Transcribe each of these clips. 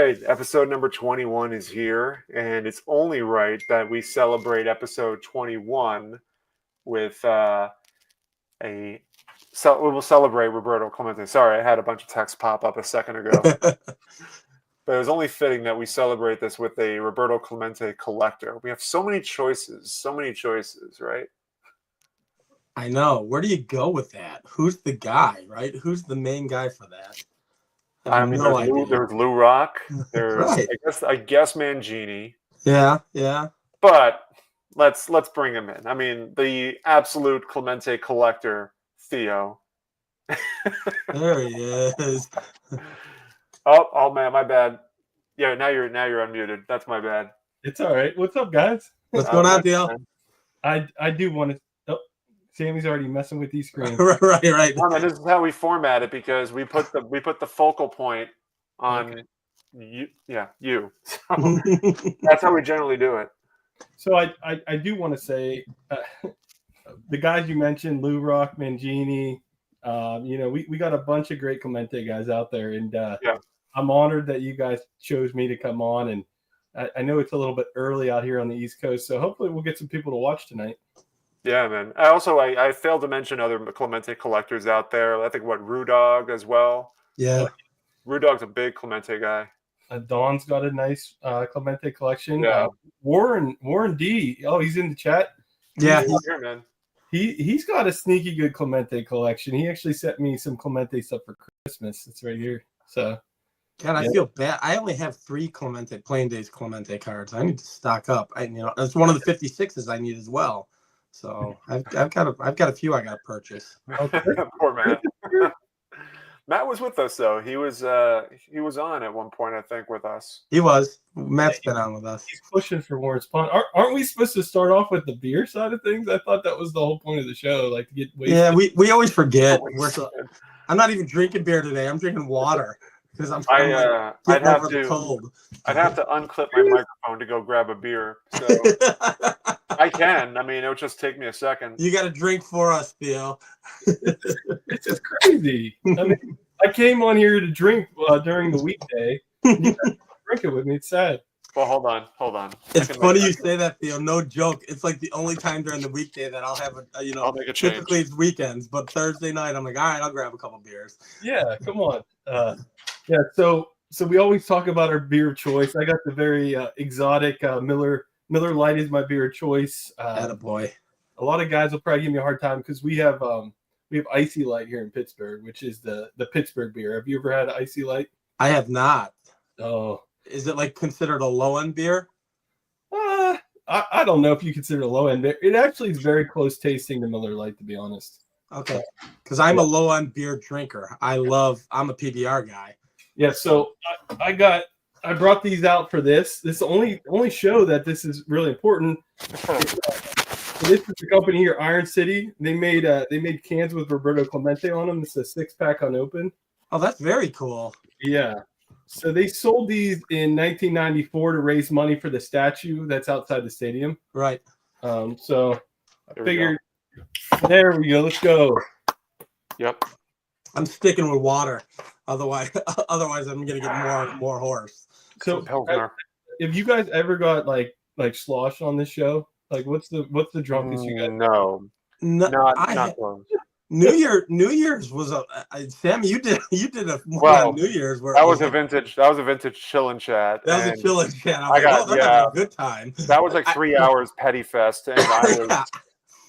right, episode number 21 is here, and it's only right that we celebrate episode 21 with we will celebrate Roberto Clemente. Sorry, I had a bunch of texts pop up a second ago. But it was only fitting that we celebrate this with a Roberto Clemente collector. We have so many choices, right? I know. Where do you go with that? Who's the guy, right? Who's the main guy for that? I mean, there's Lou Rock. There's right. I guess Mangini. Yeah. But let's bring him in. I mean, the absolute Clemente collector, Theo. There he is. Oh man, my bad. Yeah, now you're unmuted. That's my bad. It's all right. What's up, guys? What's going on, Theo? I do want to. Oh, Sammy's already messing with these screens. right. No, man, this is how we format it because we put the focal point on you. Yeah, you. So that's how we generally do it. So I do want to say the guys you mentioned, Lou Rock, Mangini. We got a bunch of great Clemente guys out there, and I'm honored that you guys chose me to come on. And I know it's a little bit early out here on the East Coast, so hopefully we'll get some people to watch tonight. Yeah, man. I failed to mention other Clemente collectors out there. I think Rudog as well. Yeah, Rudog's a big Clemente guy. Don's got a nice Clemente collection. Yeah. Warren D. Oh, he's in the chat. Yeah, he's here, man. He's got a sneaky good Clemente collection. He actually sent me some Clemente stuff for Christmas. It's right here. So, God, I feel bad. I only have 3 Clemente Plain Days Clemente cards. I need to stock up. It's one of the 56s I need as well. So I've got a few I got to purchase. Okay. Poor Matt. Matt was with us though. He was on at one point, I think, with us. He was. Matt's been on with us. He's pushing for Warren's Pond. Aren't we supposed to start off with the beer side of things? I thought that was the whole point of the show, like to get wasted. Yeah, we always forget. I'm not even drinking beer today. I'm drinking water because I'm getting over the cold. I'd have to unclip my microphone to go grab a beer. So I can. I mean, it would just take me a second. You got to drink for us, Theo. It's just crazy. I mean, I came on here to drink during the weekday. You guys drink it with me. It's sad. Well, hold on. It's funny you say that, Theo. No joke. It's like the only time during the weekday that I'll have I'll make a change. Typically it's weekends, but Thursday night I'm like, all right, I'll grab a couple beers. Yeah, come on. So we always talk about our beer of choice. I got the very exotic Miller Lite is my beer of choice. Attaboy. A lot of guys will probably give me a hard time because we have Icy Light here in Pittsburgh, which is the Pittsburgh beer. Have you ever had Icy Light? I have not. Oh. Is it like considered a low end beer? I don't know if you consider it a low end beer. It actually is very close tasting to Miller Lite, to be honest. Okay. Because I'm a low end beer drinker. I'm a PBR guy. Yeah, so I brought these out for this. This only show that this is really important. This is the company here, Iron City. They made cans with Roberto Clemente on them. It's a 6-pack unopened. Oh, that's very cool. Yeah. So they sold these in 1994 to raise money for the statue that's outside the stadium. Right. So I figured, there we go. Let's go. Yep. I'm sticking with water. Otherwise I'm gonna get more hoarse. So if you guys ever got like slosh on this show, like what's the drunkest you got? No, not close. New Year's was Sammy. You did a New Year's where that was a vintage chill and chat. That was a chill and chat. Having a good time. That was like 3 hours petty fest, and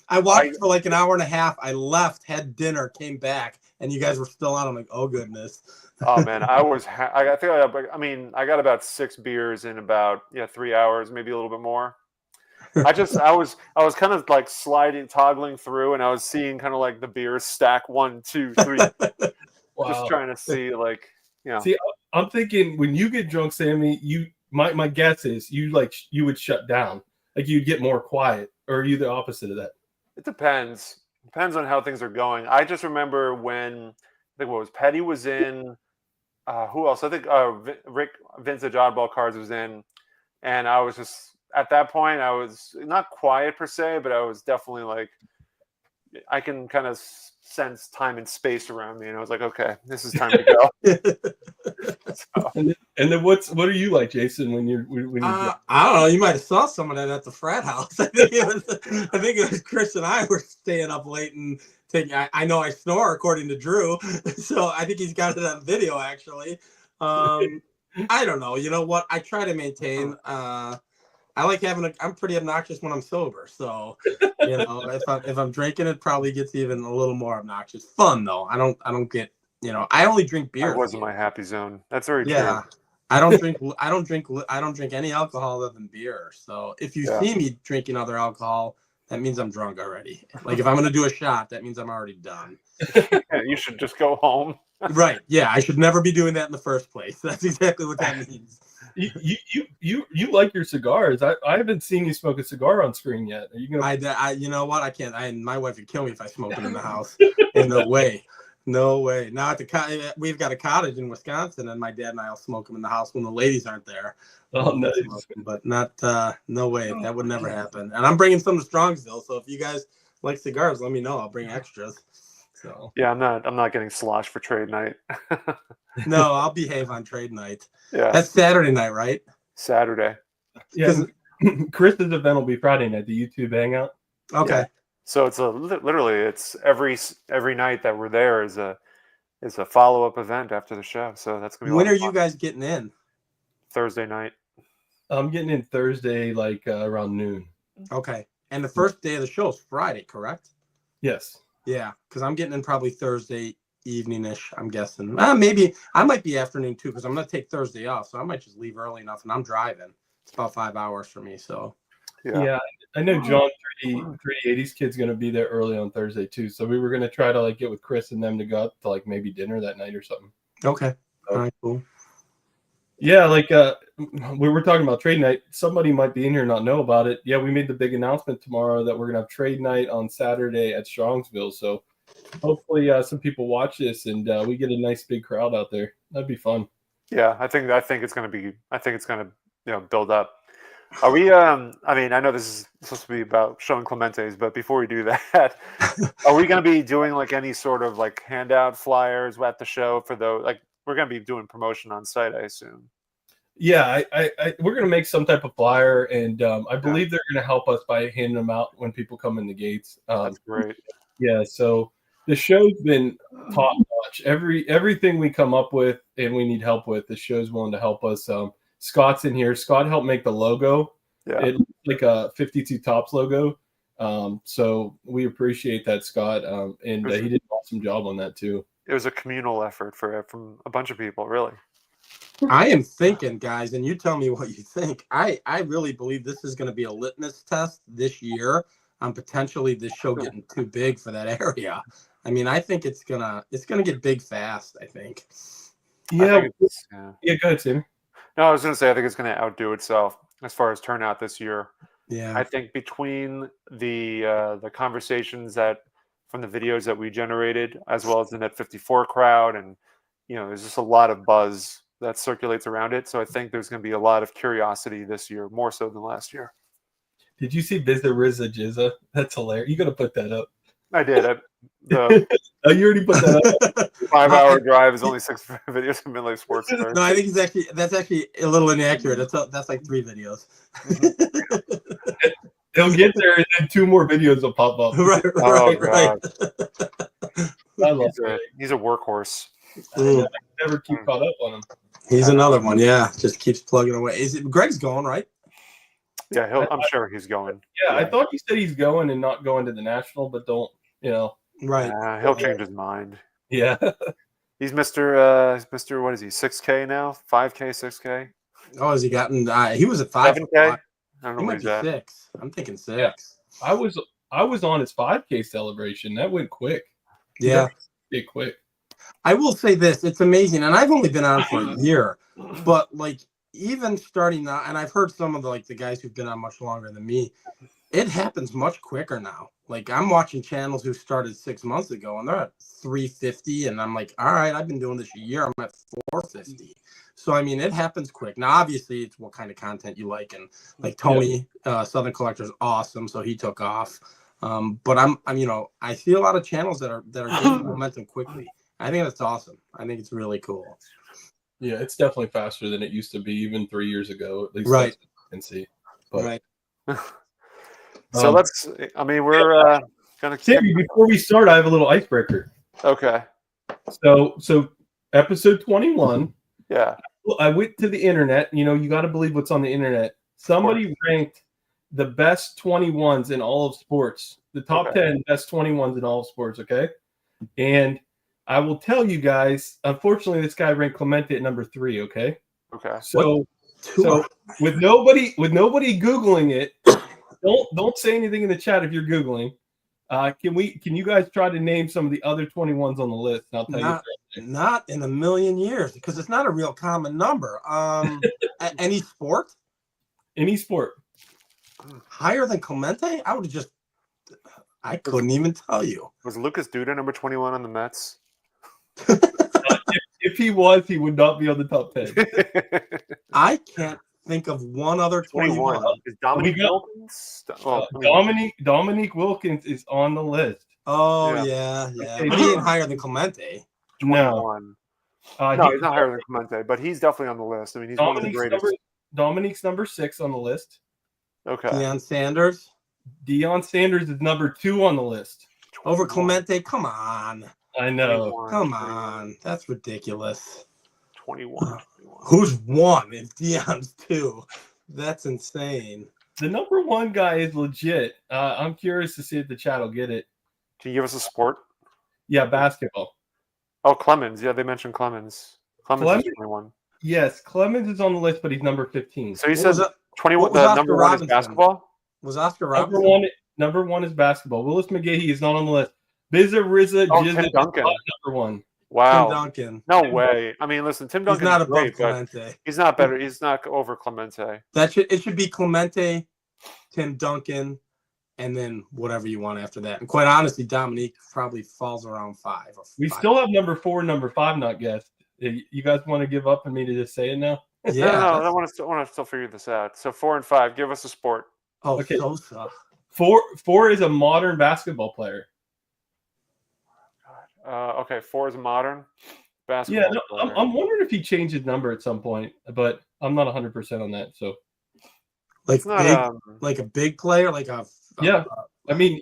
I watched for like an hour and a half. I left, had dinner, came back, and you guys were still on. I'm like, oh goodness. Oh man, I got about 6 beers in about 3 hours, maybe a little bit more. I was kind of like toggling through, and I was seeing kind of like the beers stack 1, 2, 3. Wow. Just trying to see See, I'm thinking when you get drunk, Sammy, my guess is you would shut down, like you'd get more quiet, or are you the opposite of that? It depends. Depends on how things are going. I just remember when Petty was in. Who else? I think Rick Vintage Oddball Cards was in, and I was just. At that point, I was not quiet per se, but I was definitely like, I can kind of sense time and space around me. And I was like, okay, this is time to go. So, And then what are you like, Jason, when you I don't know. You might have saw some of that at the frat house. I think it was Chris and I were staying up late and taking. I know I snore according to Drew, so I think he's got it on video actually. I don't know. You know what? I try to maintain. I like I'm pretty obnoxious when I'm sober. So, you know, if I'm drinking, it probably gets even a little more obnoxious. Fun though. I don't get. You know, I only drink beer. I was in my happy zone. That's very yeah. true. I don't drink any alcohol other than beer. So if you see me drinking other alcohol, that means I'm drunk already. Like if I'm gonna do a shot, that means I'm already done. Yeah, you should just go home. Right. Yeah. I should never be doing that in the first place. That's exactly what that means. You like your cigars. I haven't seen you smoke a cigar on screen yet. Are you gonna? I you know what? I can't. My wife would kill me if I smoked it in the house. No way. No way. Now we've got a cottage in Wisconsin, and my dad and I'll smoke them in the house when the ladies aren't there. Oh, nice. But not no way. That would never happen. And I'm bringing some to Strongsville. So if you guys like cigars, let me know. I'll bring extras. So Yeah, I'm not getting sloshed for trade night. no, I'll behave on trade night. Yeah, That's Saturday night, right? Saturday. Yeah. Chris's event will be Friday night. The YouTube hangout. Okay. Yeah. So it's literally it's every night that we're there is a follow-up event after the show. So that's gonna be. When are you guys getting in? Thursday night. I'm getting in Thursday, like around noon. Okay. And the first day of the show is Friday, correct? Yes. Yeah, because I'm getting in probably Thursday evening-ish, I'm guessing. Maybe I might be afternoon too, because I'm gonna take Thursday off, so I might just leave early enough, and I'm driving. It's about 5 hours for me, so. Yeah, I know John 380's kid's gonna be there early on Thursday too. So we were gonna try to like get with Chris and them to go out to like maybe dinner that night or something. Okay. All right, cool. Yeah, like we were talking about trade night. Somebody might be in here and not know about it. Yeah, we made the big announcement tomorrow that we're gonna have trade night on Saturday at Strongsville. So hopefully some people watch this and we get a nice big crowd out there. That'd be fun. Yeah, I think it's gonna build up. Are we? I mean, I know this is supposed to be about showing Clemente's, but before we do that, are we going to be doing like any sort of like handout flyers at the show for those? Like, we're going to be doing promotion on site, I assume. Yeah, we're going to make some type of flyer, and I believe they're going to help us by handing them out when people come in the gates. That's great. Yeah, so the show's been top notch. Everything we come up with and we need help with, the show's willing to help us. Scott's in here. Scott helped make the logo. Yeah. It looks like a 52 Tops logo. So we appreciate that, Scott. And he did an awesome job on that too. It was a communal effort from a bunch of people, really. I am thinking, guys, and you tell me what you think. I really believe this is going to be a litmus test this year on potentially this show getting too big for that area. I mean, I think it's gonna get big fast, I think. Yeah. Go ahead, Sammy. No, I was going to say I think it's going to outdo itself as far as turnout this year. Yeah, I think between the conversations that from the videos that we generated, as well as the Net 54 crowd, and there's just a lot of buzz that circulates around it. So I think there's going to be a lot of curiosity this year, more so than last year. Did you see Bizza Rizza Jizza? That's hilarious. You got to put that up. I did. You already put that up. 5-hour drive is only 6 videos of Midlife Sports. No, I think that's actually a little inaccurate. That's like 3 videos. They'll get there, and then 2 more videos will pop up. Right. I love he's a workhorse. I never keep caught up on him. He's another one. Yeah, just keeps plugging away. Greg's going, right? Yeah, I'm sure he's going. Yeah, I thought he said he's going and not going to the national, but don't. Right. He'll change his mind. Yeah. He's Mr. What is he? 6K now? 5K, 6K? Oh, has he gotten? He was at 5. 7K? I don't know He where might he's be at. 6. I'm thinking 6. Yeah. I was on his 5K celebration. That went quick. Yeah. Get quick. I will say this: it's amazing, and I've only been on for a year, but like even starting now, and I've heard some of the guys who've been on much longer than me. It happens much quicker now. Like I'm watching channels who started 6 months ago, and they're at 350, and I'm like, all right, I've been doing this a year. I'm at 450. So I mean, it happens quick. Now, obviously, it's what kind of content you like, and like Tony, Southern Collector is awesome, so he took off. But I'm I see a lot of channels that are getting momentum quickly. I think that's awesome. I think it's really cool. Yeah, it's definitely faster than it used to be even 3 years ago. At least Right. that's what I can see. But, Right. So let's. I mean, we're gonna. Sammy, before we start, I have a little icebreaker. Okay. So episode 21. Yeah. I went to the internet. You know, you got to believe what's on the internet. Somebody ranked the best 21s in all of sports. The top 10 best 21s in all of sports. Okay, and I will tell you guys. Unfortunately, this guy ranked Clemente at number 3. Okay. Okay. So with nobody Googling it, don't say anything in the chat if you're Googling. Can you guys try to name some of the other 21s on the list? And I'll tell you. Not in a million years, because it's not a real common number. Any sport? Any sport. Higher than Clemente? I couldn't even tell you. Was Lucas Duda number 21 on the Mets? If he was, he would not be on the top 10. I can't think of one other 21. Is Dominique Wilkins? Dominique Wilkins is on the list. Oh, yeah. Okay, But he ain't higher than Clemente. 21. No, he's not higher than Clemente, but he's definitely on the list. I mean, he's one of the greatest. Dominique's number 6 on the list. Okay. Deion Sanders? Deion Sanders is number 2 on the list. 21. Over Clemente? Come on. I know. 21, Come on. That's ridiculous. 21. Who's 1 if Deion's 2? That's insane. The number 1 guy is legit. I'm curious to see if the chat will get it. Can you give us a sport? Yeah, basketball. Oh, Clemens. Yeah, they mentioned Clemens. Clemens is 21. Yes, Clemens is on the list, but he's number 15. So he says 21. The number 1 is basketball? Was Oscar Robinson? Number one is basketball. Willis McGahee is not on the list. Bizza Rizza Jizza Tim Duncan. Number 1. Wow. Tim Duncan. No way. I mean, listen, Tim Duncan not is above great, Clemente. but he's not better. He's not over Clemente. It should be Clemente, Tim Duncan, and then whatever you want after that. And quite honestly, Dominique probably falls around 5. We still have number 4 and number 5 not guessed. You guys want to give up on me to just say it now? Yeah. No, I want to still figure this out. So 4 and 5. Give us a sport. Oh, okay. Sosa. 4 is a modern basketball player. Okay, 4 is a modern basketball player. I'm wondering if he changed his number at some point, but I'm not 100% on that. So, like a big player, I mean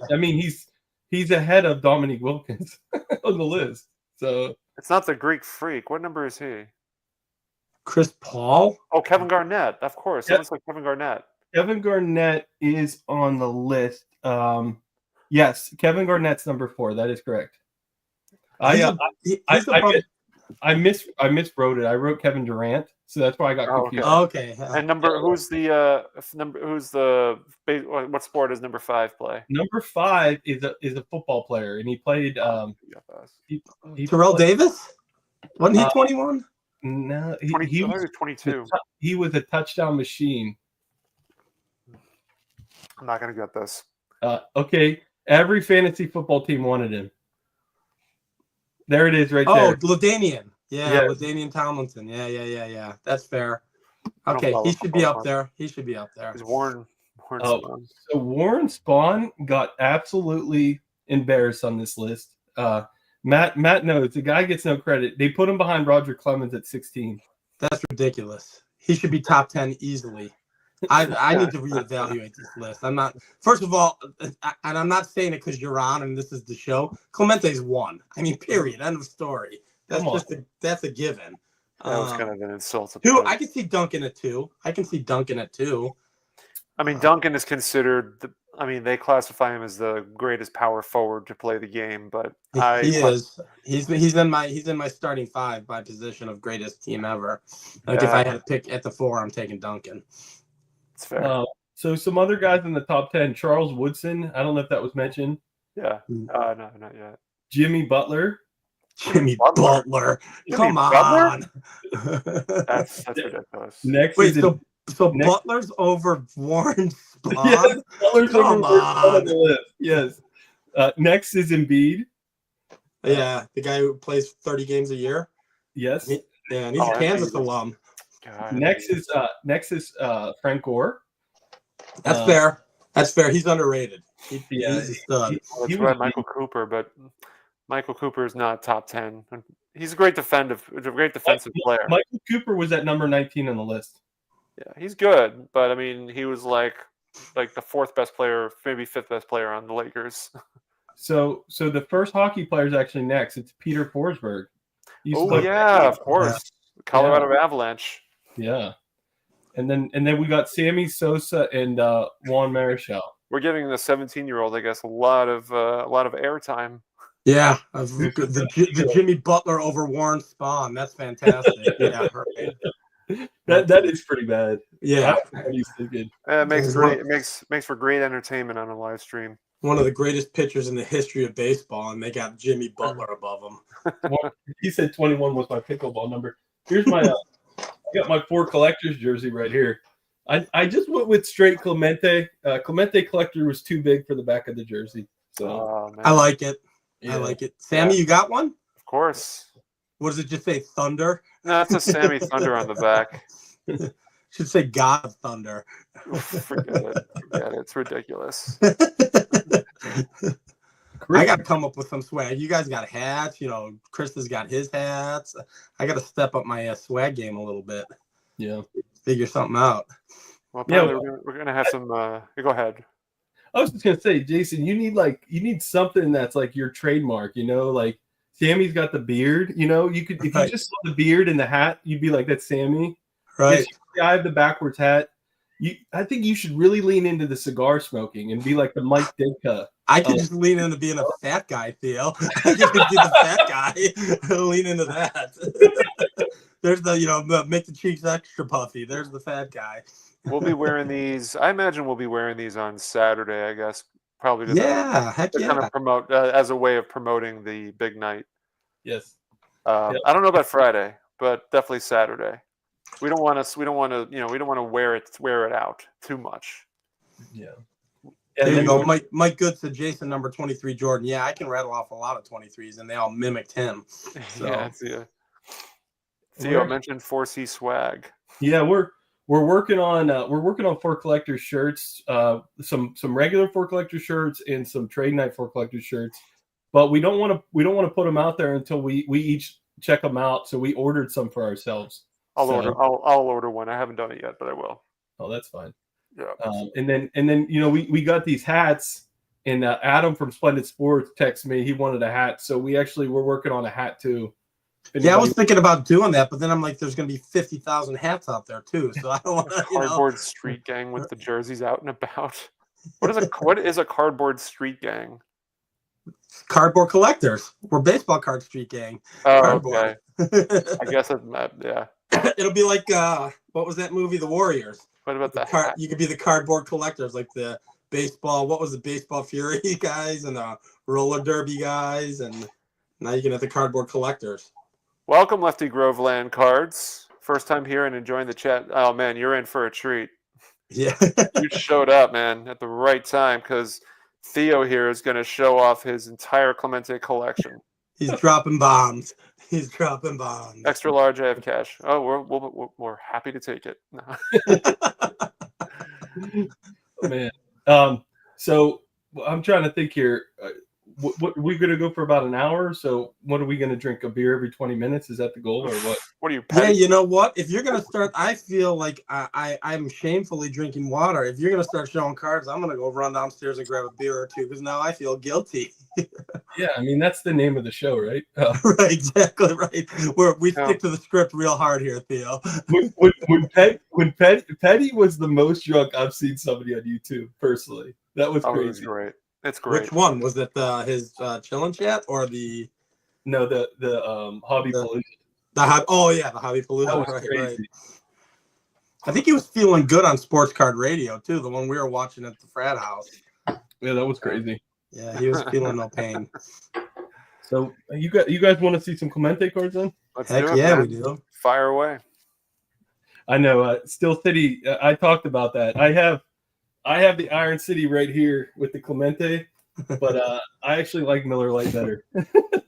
he's ahead of Dominique Wilkins on the list. So it's not the Greek Freak. What number is he? Chris Paul? Oh, Kevin Garnett. Of course, Yep. it looks like Kevin Garnett. Kevin Garnett is on the list. Yes, Kevin Garnett's number 4. That is correct. I miswrote it. I wrote Kevin Durant, so that's why I got confused. Okay. And what sport does number 5 play? Number 5 is a football player, and he played. Terrell Davis? Wasn't he 21? No, he was 22. He was a touchdown machine. I'm not gonna get this. Okay, every fantasy football team wanted him. There it is, right there. Oh, LaDainian. Yeah, LaDainian Tomlinson. Yeah. That's fair. Okay, he should be up there. Is Warren Spawn? So Warren Spawn got absolutely embarrassed on this list. Matt knows the guy gets no credit. They put him behind Roger Clemens at 16. That's ridiculous. He should be top 10 easily. I need to reevaluate this list. I'm not. First of all, and I'm not saying it because you're on and this is the show. Clemente's 1. I mean, period. End of story. That's a given. That was kind of an insult. 2. I can see Duncan at 2. I mean, Duncan is considered. They classify him as the greatest power forward to play the game, but he is. He's in my starting 5 by position of greatest team ever. Like if I had to pick at the 4, I'm taking Duncan. It's fair. So some other guys in the top 10: Charles Woodson. I don't know if that was mentioned. Yeah. No, not yet. Jimmy Butler. Jimmy Butler. Come on. That's ridiculous. Next Butler's over Warren Spawn? Yes, Butler's Come over on. on the list. Yes. Next is Embiid. Yeah, the guy who plays 30 games a year. Yes. And he's a Kansas alum. God. Next is Frank Gore. That's fair. He's underrated. He's a stud. That's right, Michael Cooper, but Michael Cooper is not top 10. He's a great defensive player. Michael Cooper was at number 19 on the list. Yeah, he's good, but I mean, he was like the fourth best player, maybe fifth best player on the Lakers. So the first hockey player is actually next. It's Peter Forsberg. Oh yeah, of course, Colorado Avalanche. Yeah, and then we got Sammy Sosa and Juan Marichal. We're giving the 17-year-old, I guess, a lot of airtime. Yeah, the Jimmy Butler over Warren Spahn. That's fantastic. Yeah, that is pretty bad. Yeah, it makes for great entertainment on a live stream. One of the greatest pitchers in the history of baseball, and they got Jimmy Butler above him. Well, he said 21 was my pickleball number. Here's my I got my 4 collectors jersey right here. I just went with straight Clemente. Clemente collector was too big for the back of the jersey. So I like it. Yeah. I like it. Sammy, you got one? Of course. What does it just say? Thunder? No, it's a Sammy Thunder on the back. Should say God Thunder. Forget it. It's ridiculous. I got to come up with some swag. You guys got hats. Chris has got his hats. I got to step up my swag game a little bit. Yeah. Figure something out. Well, we're gonna have some. Go ahead. I was just gonna say, Jason, you need something that's like your trademark. Like Sammy's got the beard. You could if you just saw the beard and the hat, you'd be like, that's Sammy. Right. I have the backwards hat. I think you should really lean into the cigar smoking and be like the Mike Ditka. I could just lean into being a fat guy, Theo. I could be the fat guy. Lean into that. There's the make the cheeks extra puffy. There's the fat guy. We'll be wearing these. I imagine we'll be wearing these on Saturday. I guess probably. Heck yeah. Kind of promote as a way of promoting the big night. Yes. I don't know about Friday, but definitely Saturday. We don't want to wear it out too much. Yeah. There you go. Mike Good said Jason number 23 Jordan. Yeah, I can rattle off a lot of 23s, and they all mimicked him. So. Yeah. Theo mentioned 4C swag. Yeah, we're working on 4 collector shirts, some regular 4 collector shirts and some trade night 4 collector shirts. But we don't want to put them out there until we each check them out. So we ordered some for ourselves. I'll order one. I haven't done it yet, but I will. Oh, that's fine. Yeah. And then we got these hats, and Adam from Splendid Sports texted me. He wanted a hat, so we're working on a hat too. I was thinking about doing that, but then I'm like, there's going to be 50,000 hats out there too, so I don't want to. Cardboard street gang with the jerseys out and about. What is a cardboard street gang? Cardboard collectors. We're baseball card street gang. Oh, cardboard. Okay. I guess yeah. It'll be like what was that movie, The Warriors? What about the You could be the cardboard collectors, like the baseball. What was the baseball fury guys and the roller derby guys, and now you can have the cardboard collectors. Welcome, Lefty Groveland Cards. First time here and enjoying the chat. Oh man, you're in for a treat. Yeah, you showed up, man, at the right time because Theo here is going to show off his entire Clemente collection. He's dropping bombs. Extra large, I have cash. Oh, we're happy to take it. Man. So I'm trying to think here. What we're going to go for about an hour. So what are we going to drink? A beer every 20 minutes? Is that the goal or what? What are you? Yeah, you know what? If you're going to start, I feel like I'm shamefully drinking water. If you're going to start showing cards, I'm going to go run downstairs and grab a beer or two because now I feel guilty. Yeah, I mean that's the name of the show, right? Right, exactly right. We stick to the script real hard here, Theo. When Petty was the most drunk I've seen somebody on YouTube personally. That was crazy. It was great. It's great. Which one was it? His chillin' chat or the? No, the Hobby Palooza. The Hobby Palooza. That was crazy. Right. I think he was feeling good on Sports Card Radio too. The one we were watching at the frat house. Yeah, that was crazy. Yeah, he was feeling no pain. So you guys want to see some Clemente cards then? Heck yeah, we do. Fire away. I know. Steel City. I talked about that. I have the Iron City right here with the Clemente, but I actually like Miller Lite better.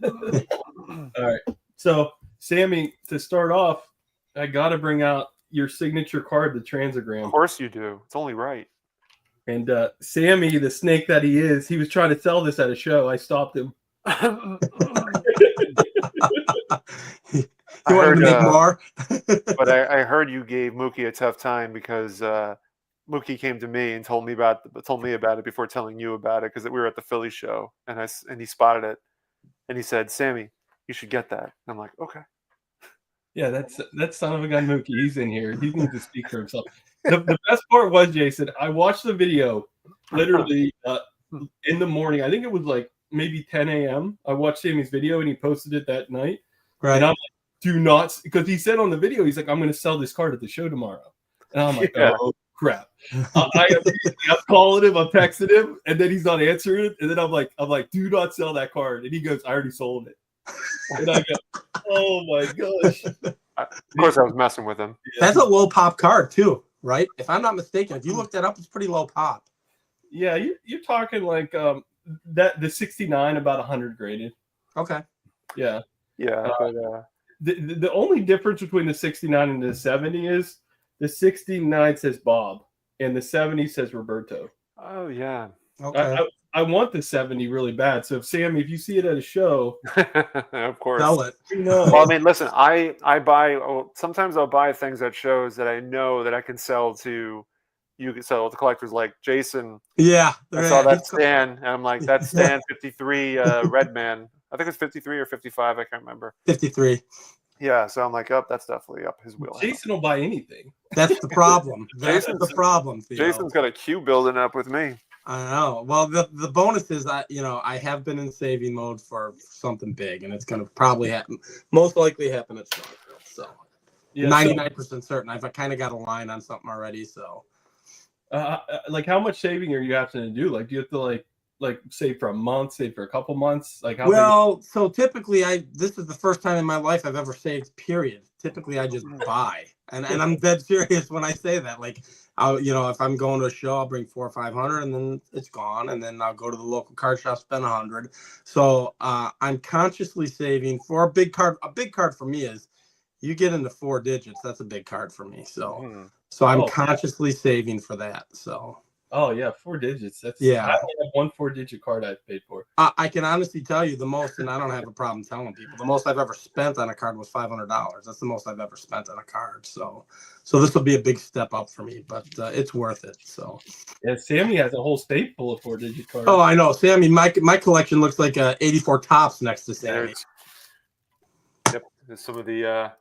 All right. So Sammy, to start off, I got to bring out your signature card, the Transagram. Of course you do. It's only right. And Sammy, the snake that he is, he was trying to sell this at a show. I stopped him. You wanted to make more? But I heard you gave Mookie a tough time because Mookie came to me and told me about it before telling you about it because we were at the Philly show and he spotted it and he said, "Sammy, you should get that." And I'm like, "Okay." Yeah, that son of a gun Mookie. He's in here. He needs to speak for himself. The best part was, Jason, I watched the video literally in the morning. I think it was like maybe 10 a.m. I watched Sammy's video and he posted it that night. Right. And I'm like, do not, because he said on the video, he's like, I'm going to sell this card at the show tomorrow. And I'm like, oh, crap. I'm calling him, I'm texting him, and then he's not answering it. And then I'm like, do not sell that card. And he goes, I already sold it. And I go, oh my gosh. Of course, I was messing with him. That's a low pop card too, right? If I'm not mistaken, if you look that up, it's pretty low pop. Yeah, you're talking like that the 69 about 100 graded. Okay. Yeah. Yeah. But, the only difference between the 69 and the 70 is the 69 says Bob and the 70 says Roberto. oh yeah. Okay. I want the 70 really bad. So Sammy, if you see it at a show, Of course. Sell it. Well, I mean, listen, I buy. Sometimes I'll buy things at shows that I know that I can sell to. You can sell to collectors like Jason. Yeah. I saw that Stan, and I'm like, that's Stan 53 Redman. I think it's 53 or 55. I can't remember. 53. Yeah, so I'm like, oh, that's definitely up his wheelhouse. Jason will buy anything. That's the problem. That's the problem, Theo. Jason's got a queue building up with me. I know. Well, the bonus is that I have been in saving mode for something big, and it's going to probably happen. Most likely happen at Starfield. So, 99% certain. I've kind of got a line on something already. So, like, how much saving are you having to do? Like, do you have to like save for a month, save for a couple months? Like, how? Well, so typically, this is the first time in my life I've ever saved. Period. Typically, I just buy, and I'm dead serious when I say that. Like, if I'm going to a show, I'll bring 400 or 500, and then it's gone, and then I'll go to the local card shop, spend 100. So I'm consciously saving for a big card. A big card for me is you get into 4 digits. That's a big card for me. So I'm consciously saving for that. So. Oh yeah, 4 digits. That's yeah. I only have one 4-digit card I've paid for. I can honestly tell you the most, and I don't have a problem telling people. The most I've ever spent on a card was $500. That's the most I've ever spent on a card. So this will be a big step up for me, but it's worth it. So yeah, Sammy has a whole state full of 4-digit cards. Oh, I know, Sammy. My collection looks like 84 tops next to Sammy. Yep, there's some of the.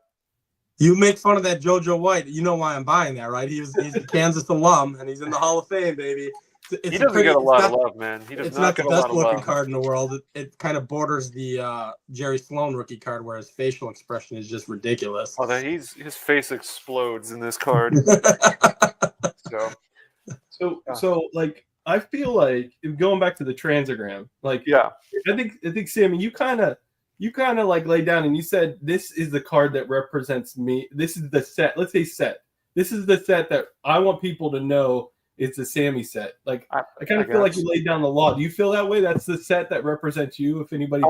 You make fun of that JoJo White. You know why I'm buying that, right? He's a Kansas alum, and he's in the Hall of Fame, baby. He doesn't get a lot of love, man. He does not get a lot of love. It's not the best looking card in the world. It kind of borders the Jerry Sloan rookie card, where his facial expression is just ridiculous. Oh, his face explodes in this card. So like, I feel like going back to the transagram, like, yeah, I think Sammy, you kind of like laid down and you said, this is the card that represents me. This is the set. Let's say set. This is the set that I want people to know is the Sammy set. Like, I kind of feel like you laid down the law. Do you feel that way? That's the set that represents you. If anybody,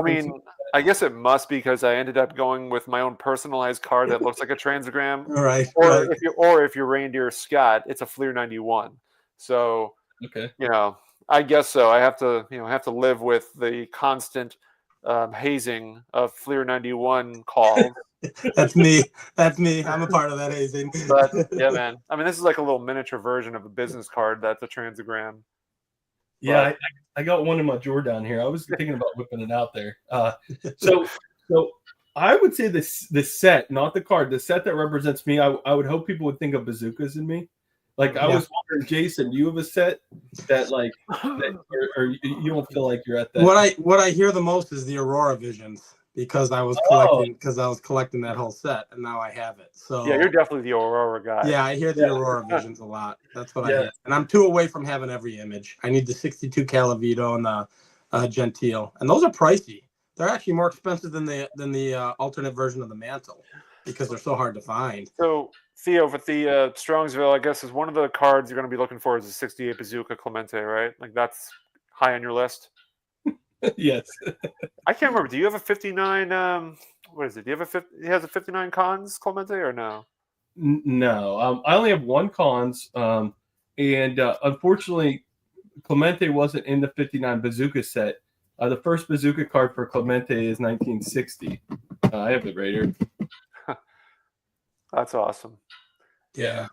I guess it must, because I ended up going with my own personalized card that looks like a transagram. Right. If you're Reindeer Scott, it's a Fleer 91. So okay, I guess so. I have to live with the constant hazing of Fleer 91 calls. That's me. I'm a part of that hazing. But yeah, man. I mean, this is like a little miniature version of a business card that's a transagram. Yeah, I got one in my drawer down here. I was thinking about whipping it out there. So I would say the set, not the card, the set that represents me. I would hope people would think of bazookas in me. Like, I was wondering, Jason, do you have a set that or you don't feel like you're at that? What I hear the most is the Aurora Visions, because I was collecting that whole set, and now I have it. So yeah, you're definitely the Aurora guy. Yeah, I hear the Aurora Visions a lot. That's what I hear. And I'm 2 away from having every image. I need the 62 Calavito and the Gentile, and those are pricey. They're actually more expensive than the alternate version of the Mantle, because they're so hard to find. So Theo, with the Strongsville, I guess, is one of the cards you're going to be looking for is a 68 Bazooka Clemente, right? Like, that's high on your list. Yes. I can't remember. Do you have a 59? What is it? Do you have he has a 59 Cons Clemente or no? No. I only have one Cons, and unfortunately, Clemente wasn't in the 59 Bazooka set. The first Bazooka card for Clemente is 1960. I have it right here. That's awesome. Yeah.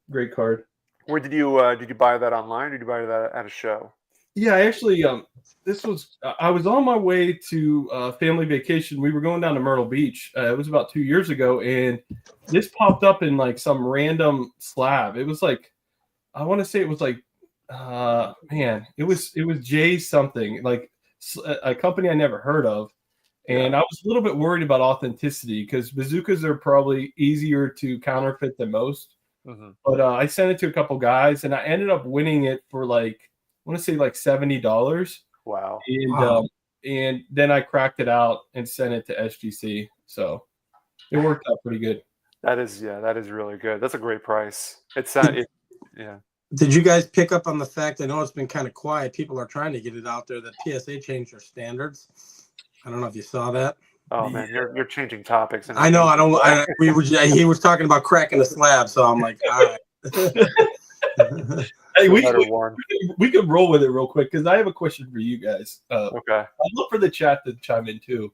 Great card. Where did you buy that online? Or did you buy that at a show? Yeah, I actually, I was on my way to family vacation. We were going down to Myrtle Beach. It was about 2 years ago, and this popped up in like some random slab. It was like, I want to say it was like, man, it was J something, like a company I never heard of. And I was a little bit worried about authenticity because bazookas are probably easier to counterfeit than most. Mm-hmm. But I sent it to a couple guys, and I ended up winning it for like, I want to say like $70. Wow. And then I cracked it out and sent it to SGC. So it worked out pretty good. That is really good. That's a great price. Yeah. Did you guys pick up on the fact? I know it's been kind of quiet. People are trying to get it out there that PSA changed their standards. I don't know if you saw that. Oh man, you're changing topics. And I know. He was talking about cracking the slab, so I'm like, all right. Hey, we could roll with it real quick because I have a question for you guys. Okay. I'd love for the chat to chime in too.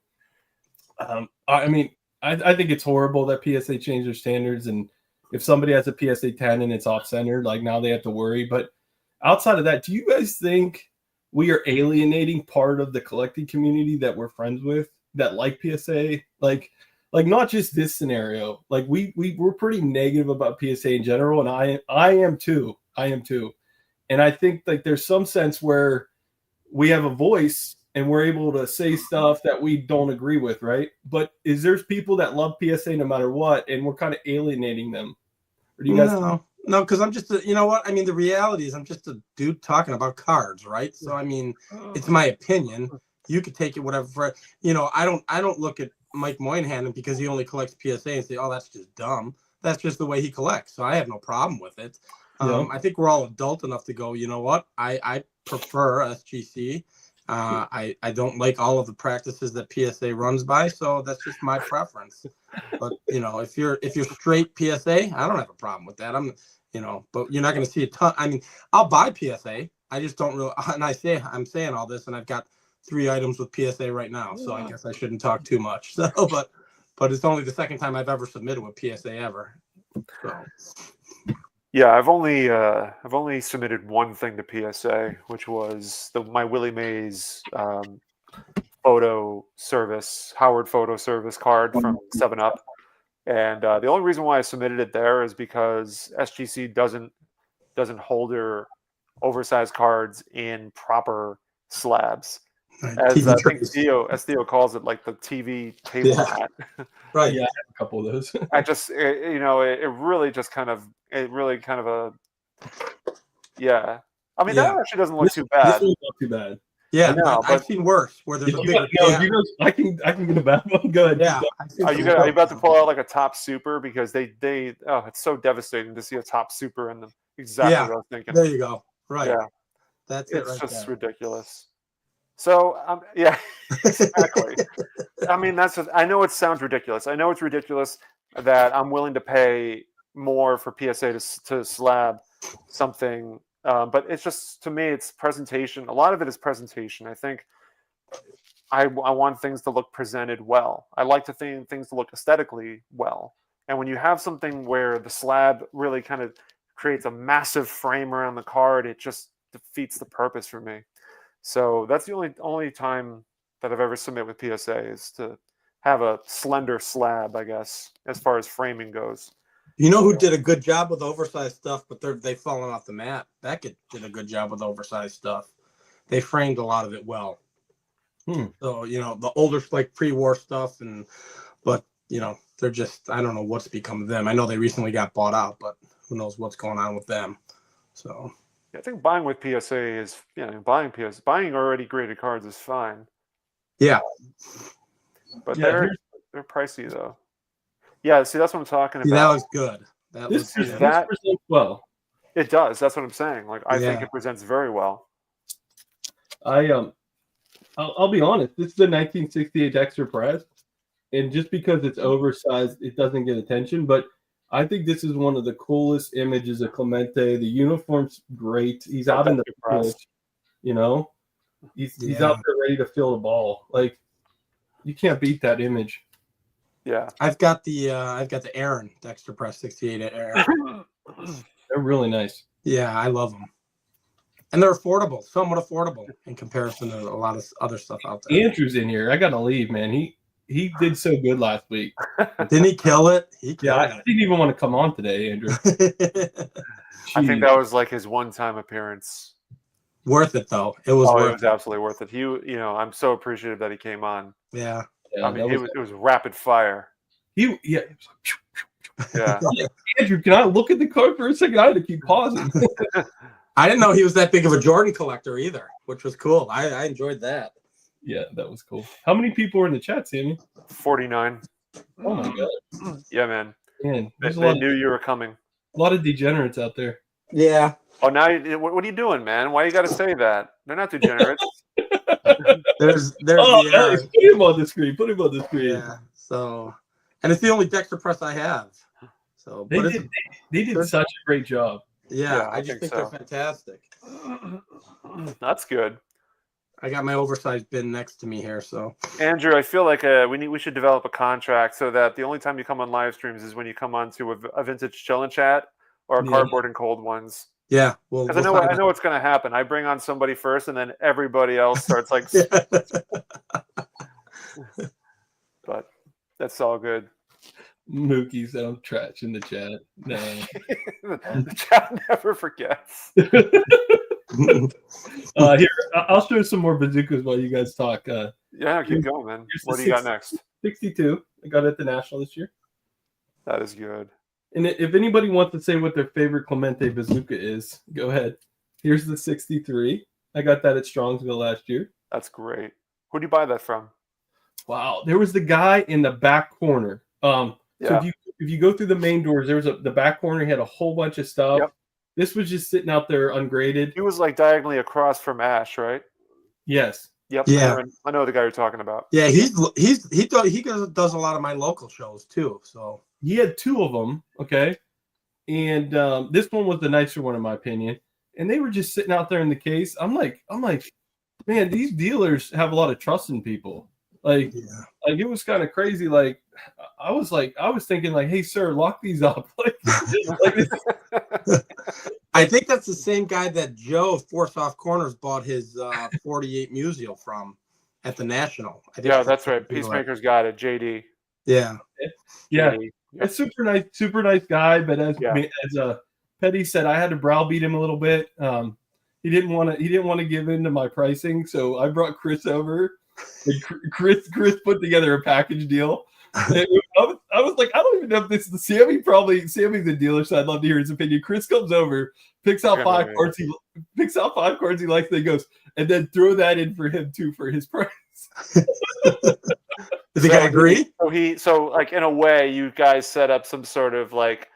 I mean, I think it's horrible that PSA changed their standards, and if somebody has a PSA 10 and it's off-centered, like now they have to worry. But outside of that, do you guys think we are alienating part of the collecting community that we're friends with that like PSA? Like not just this scenario. Like we're pretty negative about PSA in general, and I am too. And I think like there's some sense where we have a voice and we're able to say stuff that we don't agree with, right? But there's people that love PSA no matter what, and we're kind of alienating them. Or do you guys? No, because I'm just you know what? I mean, the reality is I'm just a dude talking about cards, right? So I mean, it's my opinion. You could take it whatever. I don't look at Mike Moynihan because he only collects PSA and say, oh, that's just dumb. That's just the way he collects. So I have no problem with it. I think we're all adult enough to go, you know what? I prefer SGC. I don't like all of the practices that PSA runs by, so that's just my preference. But if you're straight PSA, I don't have a problem with that. But you're not going to see a ton. I mean, I'll buy PSA. I just don't really. And I'm saying all this, and I've got 3 items with PSA right now, so I guess I shouldn't talk too much. So, but it's only the second time I've ever submitted with PSA ever. So. Yeah, I've only submitted one thing to PSA, which was my Willie Mays photo service, Howard photo service card from 7-Up. And the only reason why I submitted it there is because SGC doesn't hold their oversized cards in proper slabs. As I think Theo calls it, like the TV table mat. Right. Yeah, I have a couple of those. I just, it really kind of yeah. I mean, that actually doesn't look too bad. This one's not too bad. Yeah, no, I've seen worse where there's a big. I can get a bad one. Go ahead. Yeah. Are you about to pull out like a top super because it's so devastating to see a top super in them. Exactly what I was thinking. There you go. Right. Yeah. That's it's just ridiculous. So yeah, exactly. I mean, I know it sounds ridiculous. I know it's ridiculous that I'm willing to pay more for PSA to slab something, but it's just, to me, it's presentation. A lot of it is presentation. I think I want things to look presented well. I like to think things to look aesthetically well. And when you have something where the slab really kind of creates a massive frame around the card, it just defeats the purpose for me. So that's the only time that I've ever submitted with PSA is to have a slender slab, I guess, as far as framing goes. You know who did a good job with oversized stuff, but they've fallen off the map? Beckett did a good job with oversized stuff. They framed a lot of it well. So, the older, like pre-war stuff, but they're just, I don't know what's become of them. I know they recently got bought out, but who knows what's going on with them. So. I think buying with PSA is, buying already graded cards is fine. Yeah. But they're pricey though. Yeah, see, that's what I'm talking about. That was good. This presents well. It does. That's what I'm saying. Like, I think it presents very well. I'll be honest. This is a 1968 extra press, and just because it's oversized, it doesn't get attention. But I think this is one of the coolest images of Clemente. The uniform's great. He's out in the field, he's out there ready to fill the ball. Like, you can't beat that image. Yeah. I've got the Aaron Dexter Press 68 Aaron. They're really nice. Yeah, I love them. And they're affordable, somewhat affordable in comparison to a lot of other stuff out there. Andrew's in here. I gotta leave, man. He did so good last week. Didn't he kill it? He killed I didn't even want to come on today, Andrew. it. I think that was like his one-time appearance. Worth it though. It was worth it was absolutely worth it. I'm so appreciative that he came on. Yeah. I mean, it was rapid fire. It was like, Yeah. Andrew, can I look at the card for a second? I had to keep pausing. I didn't know he was that big of a Jordan collector either, which was cool. I enjoyed that. Yeah, that was cool. How many people were in the chat, Sammy? 49. Oh my god. Yeah, man. Man, They knew you were coming. A lot of degenerates out there. Yeah. Oh, now what are you doing, man? Why you got to say that? They're not degenerates. There's Oh, the Aaron. nice. Put him on the screen. Put him on the screen. Yeah. So, and it's the only Dexter Press I have. So They did such a great job. Yeah, I just think they're fantastic. That's good. I got my oversized bin next to me here, so Andrew, I feel like we should develop a contract so that the only time you come on live streams is when you come on to a vintage chill and chat or a cardboard and cold ones. Yeah, well, because I know what's going to happen. I bring on somebody first, and then everybody else starts like. But that's all good. Mookie sounds trash in the chat. No, the chat never forgets. Here, I'll show some more bazookas while you guys talk. Yeah, keep going, man. What do you got next? 62. I got it at the National this year. That is good. And if anybody wants to say what their favorite Clemente bazooka is, go ahead. Here's the 63. I got that at Strongsville last year. That's great. Who do you buy that from? Wow, there was the guy in the back corner. So if you go through the main doors, there was the back corner. He had a whole bunch of stuff. Yep. This was just sitting out there ungraded. He was like diagonally across from Ash, right? Yes. Yep. Yeah. I know the guy you're talking about. Yeah, he does a lot of my local shows too. So he had two of them. Okay. And this one was the nicer one in my opinion. And they were just sitting out there in the case. I'm like, man, these dealers have a lot of trust in people. Like it was kind of crazy. Like I was thinking like, hey sir, lock these up. I think that's the same guy that Joe of Force Off Corners bought his 48 Musial from at the National. I think that's right. Peacemaker's got it. JD. Yeah. Yeah. JD. Yep. A super nice guy, but as Petty said, I had to browbeat him a little bit. He didn't want to give in to my pricing, so I brought Chris over. And Chris put together a package deal. I was like, I don't even know if this is Sammy's the dealer, so I'd love to hear his opinion. Chris comes over, picks out 5 cards he likes, then goes, and then throw that in for him too for his price. Does the guy agree? So like in a way, you guys set up some sort of like,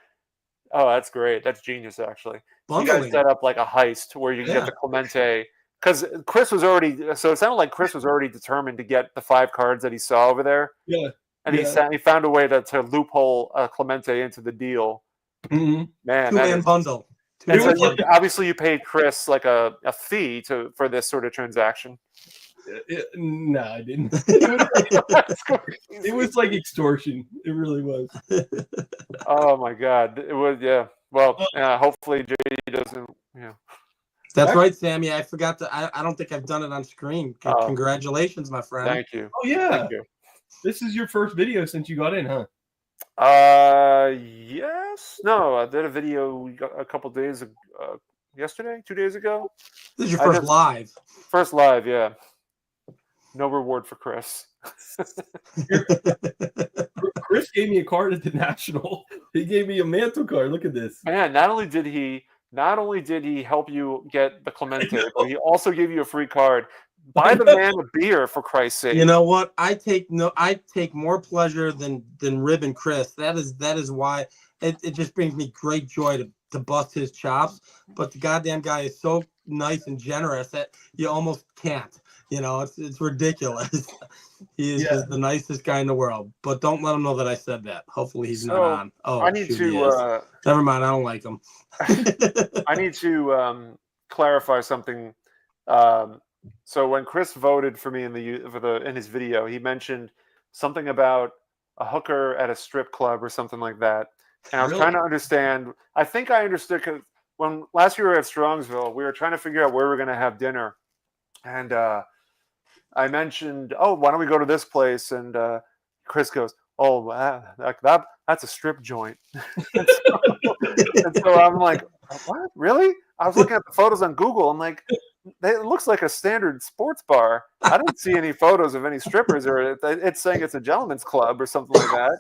oh, that's great. That's genius, actually. You guys set up like a heist where you can get the Clemente. Because Chris was already, so it sounded like Chris was already determined to get the 5 cards that he saw over there. Yeah. And he found a way to loophole Clemente into the deal. Mm-hmm. Man, 2-man bundle. Obviously, you paid Chris like a fee for this sort of transaction. No, I didn't. It was like extortion. It really was. Oh my God, it was. Yeah. Well, hopefully JD doesn't. Yeah. That's right, Sammy. I forgot to. I don't think I've done it on screen. Congratulations, my friend. Thank you. Oh yeah. Thank you. This is your first video since you got in, huh? Yes. No, I did a video a couple days yesterday, 2 days ago. This is your first live. First live, yeah. No reward for Chris. Chris gave me a card at the National. He gave me a mantle card. Look at this. Man, not only did he help you get the Clemente, but he also gave you a free card. Buy the man a beer, for Christ's sake. You know what? I take more pleasure than Rib and Chris. That is why it just brings me great joy to bust his chops. But the goddamn guy is so nice and generous that you almost can't. You know, it's ridiculous. He is just the nicest guy in the world. But don't let him know that I said that. Hopefully he's not on. Oh, I need to. Never mind. I don't like him. I need to clarify something. So when Chris voted for me in his video, he mentioned something about a hooker at a strip club or something like that. And I was Really? trying to understand. I think I understood because when last year we were at Strongsville, we were trying to figure out where we were going to have dinner. And I mentioned, oh, why don't we go to this place? And Chris goes, oh, that's a strip joint. and so I'm like, what? Really? I was looking at the photos on Google. I'm like, it looks like a standard sports bar. I didn't see any photos of any strippers, or it's saying it's a gentleman's club or something like that.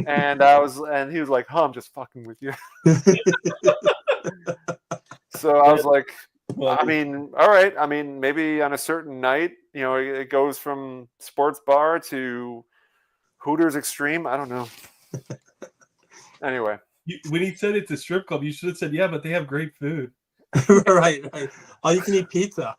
And he was like, "Huh, I'm just fucking with you." So I was like, I mean, all right. I mean, maybe on a certain night, it goes from sports bar to Hooters Extreme. I don't know. Anyway, when he said it's a strip club, you should have said, "Yeah, but they have great food." right. All you can eat pizza.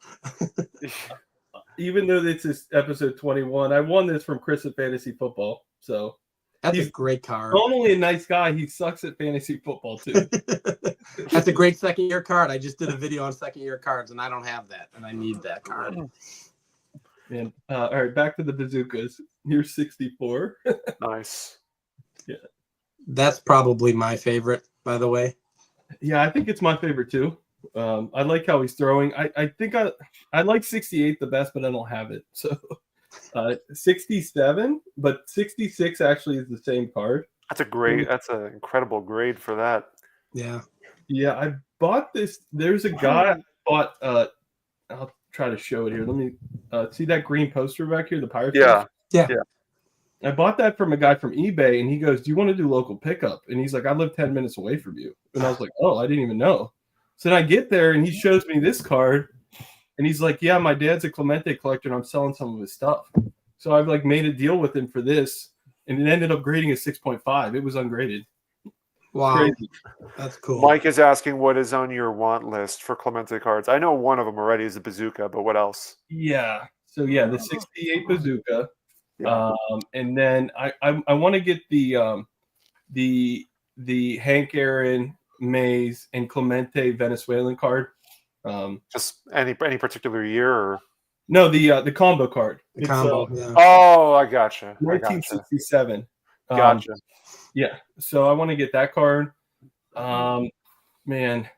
Even though this is episode 21, I won this from Chris at Fantasy Football. So That's he's a great card. not only a nice guy, he sucks at fantasy football too. That's a great second-year card. I just did a video on second-year cards, and I don't have that, and I need that card. Man, all right, back to the bazookas. Here's 64. nice. Yeah, that's probably my favorite, by the way. Yeah, I think it's my favorite too. I like how he's throwing. I think I like 68 the best, but I don't have it. So 67, but 66 actually is the same card. That's an incredible grade for that. Yeah. Yeah, I bought this. There's a guy bought I'll try to show it here. Let me see that green poster back here, the Pirates. Yeah. I bought that from a guy from eBay, and he goes, "Do you want to do local pickup?" And he's like, "I live 10 minutes away from you." And I was like, "Oh, I didn't even know." So then I get there, and he shows me this card, and he's like, "Yeah, my dad's a Clemente collector, and I'm selling some of his stuff." So I've like made a deal with him for this, and it ended up grading a 6.5. It was ungraded. Wow, crazy. That's cool. Mike is asking what is on your want list for Clemente cards. I know one of them already is a bazooka, but what else? Yeah. So yeah, the 68 bazooka. Yeah. And then I want to get the Hank Aaron, Mays, and Clemente Venezuelan card. Just any particular year, or no, the combo card. The combo. Yeah. Oh, I gotcha. 1967. Gotcha. Yeah. So I want to get that card. Man,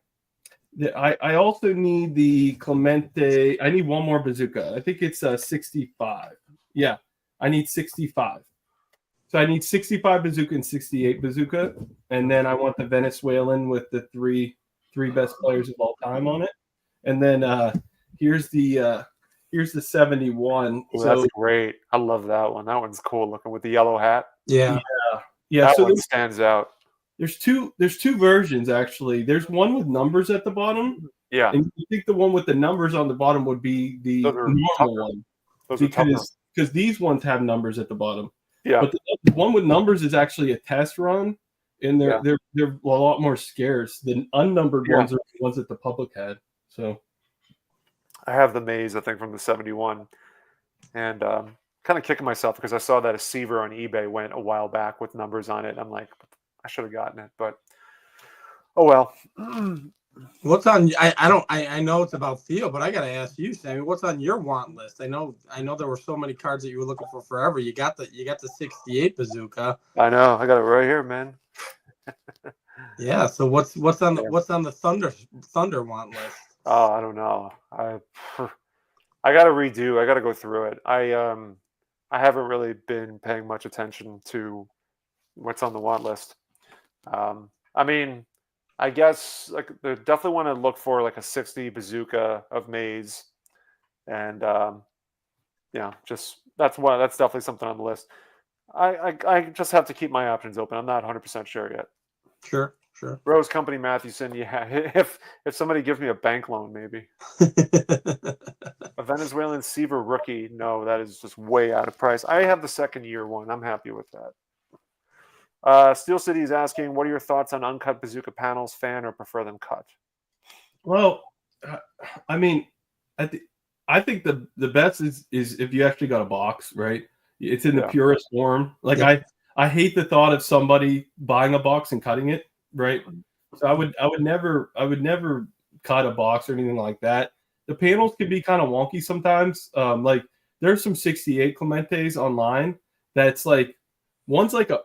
I also need the Clemente. I need one more bazooka. I think it's 65. Yeah. I need 65. So I need 65 bazooka and 68 bazooka. And then I want the Venezuelan with the three best players of all time on it. And then here's the 71. Ooh, that's great. I love that one. That one's cool looking with the yellow hat. Yeah. That one stands out. There's two versions actually. There's one with numbers at the bottom. Yeah. And you think the one with the numbers on the bottom would be the normal one. Because these ones have numbers at the bottom. Yeah. But the one with numbers is actually a test run, and they're a lot more scarce. The unnumbered ones are the ones that the public had. So I have the Maze, I think, from the 71. And kind of kicking myself because I saw that a Seaver on eBay went a while back with numbers on it. I'm like, I should have gotten it, but oh well. What's on? I know it's about Theo, but I gotta ask you, Sammy. What's on your want list? I know there were so many cards that you were looking for forever. You got the 68 bazooka. I know. I got it right here, man. Yeah. So what's on the Thunder want list? Oh, I don't know. I got to redo. I got to go through it. I haven't really been paying much attention to what's on the want list. I mean, I guess like they definitely want to look for like a 60 bazooka of Maze, and just that's definitely something on the list. I just have to keep my options open. I'm not 100% sure yet. Sure. Rose Company Mathewson, yeah. If somebody gives me a bank loan, maybe. A Venezuelan Seaver rookie, no, that is just way out of price. I have the second year one. I'm happy with that. Steel City is asking, what are your thoughts on uncut bazooka panels? Fan or prefer them cut? Well, I mean, I think the best is if you actually got a box, right? It's in the purest form. Like I hate the thought of somebody buying a box and cutting it, right? So I would never cut a box or anything like that. The panels can be kind of wonky sometimes. Like there's some 68 Clementes online that's like one's like a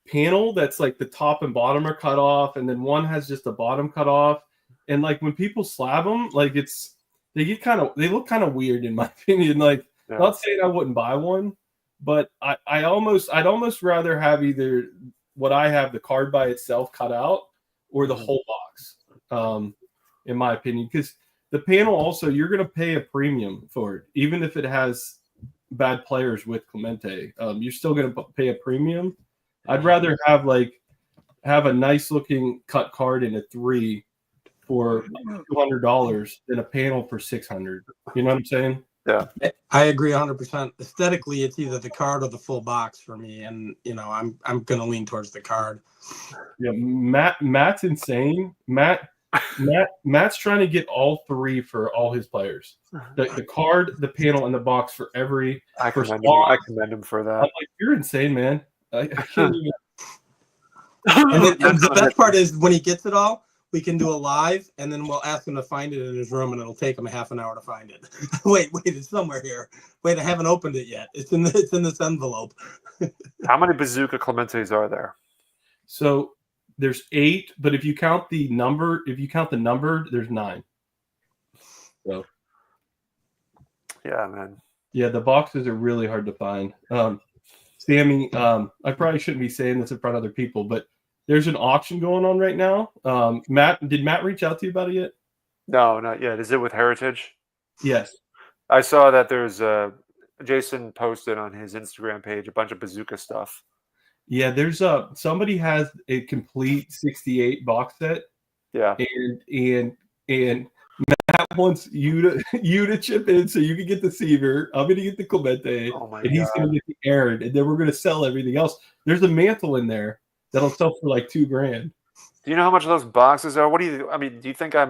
panel that's like the top and bottom are cut off, and then one has just the bottom cut off. And like when people slab them, like they look kind of weird in my opinion. Like, not saying I wouldn't buy one, but I'd almost rather have either what I have, the card by itself cut out, or the whole box. In my opinion, because the panel also, you're going to pay a premium for it, even if it has bad players with Clemente. You're still going to pay a premium. I'd rather have a nice looking cut card in a 3 for $200 than a panel for $600. You know what I'm saying? Yeah, I agree 100%. Aesthetically, it's either the card or the full box for me, and I'm going to lean towards the card. Yeah, Matt's insane. Matt's trying to get all 3 for all his players. The card, the panel, and the box for every. I commend him for that. I'm like, you're insane, man. I can't even. And the best part is when he gets it all, we can do a live, and then we'll ask him to find it in his room, and it'll take him a half an hour to find it. Wait, it's somewhere here. Wait, I haven't opened it yet. It's in this envelope. How many Bazooka Clementes are there? So there's 8, but if you count the numbered, there's 9. So yeah, man. Yeah, the boxes are really hard to find. Sammy, I probably shouldn't be saying this in front of other people, but there's an auction going on right now. Did Matt reach out to you about it yet? No, not yet. Is it with Heritage? Yes. I saw that there's Jason posted on his Instagram page a bunch of Bazooka stuff. Yeah, there's somebody has a complete 68 box set. Yeah. And Matt wants you to chip in so you can get the Seaver. I'm gonna get the Clemente, and he's gonna get the Aaron, and then we're gonna sell everything else. There's a mantle in there that'll sell for like $2,000. Do you know how much of those boxes are? What do you? I mean, do you think I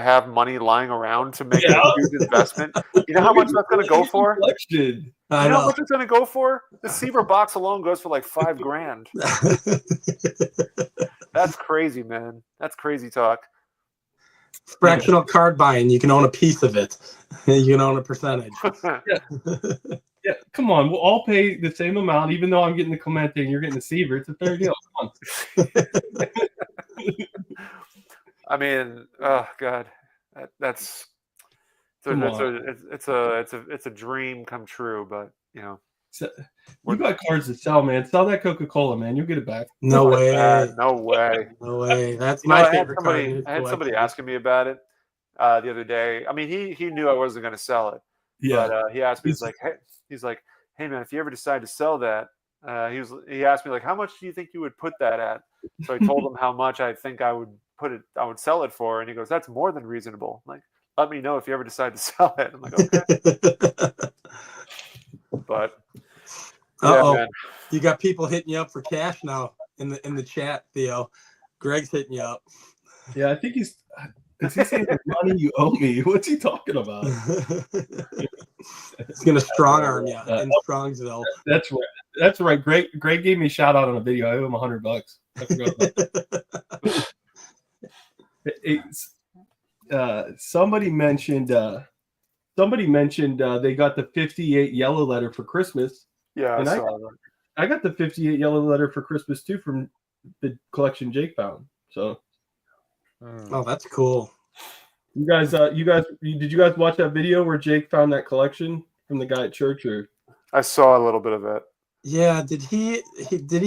have money lying around to make a huge investment? You know how much that's going to go for? You know how much it's going to go for? The Seaver box alone goes for like $5,000. That's crazy, man. That's crazy talk. Fractional card buying. You can own a piece of it. You can own a percentage. Yeah, come on. We'll all pay the same amount, even though I'm getting the Clemente and you're getting the Seaver. It's a fair deal. Come on. I mean, oh god, it's a dream come true. But so, you got cards to sell, man. Sell that Coca-Cola, man. You'll get it back. No way. No way. No way. That's my favorite card. I had somebody asking me about it the other day. I mean, he knew I wasn't going to sell it. Yeah. But he asked me, he's like, hey man, if you ever decide to sell that, he asked me like, how much do you think you would put that at? So I told him how much I think I would sell it for, and he goes, that's more than reasonable. I'm like, let me know if you ever decide to sell it. I'm like, okay. But man. You got people hitting you up for cash now in the chat, Theo. Greg's hitting you up. Yeah, I think is he saying the money you owe me? What's he talking about? It's gonna strong arm you in Strongsville. That's right. Greg gave me a shout out on a video. I owe him $100. I forgot about that. Somebody mentioned they got the 58 yellow letter for Christmas. Yeah, and I got the 58 yellow letter for Christmas too from the collection Jake found. So, oh, that's cool. You guys, did you guys watch that video where Jake found that collection from the guy at church? Or I saw a little bit of it. Yeah, did he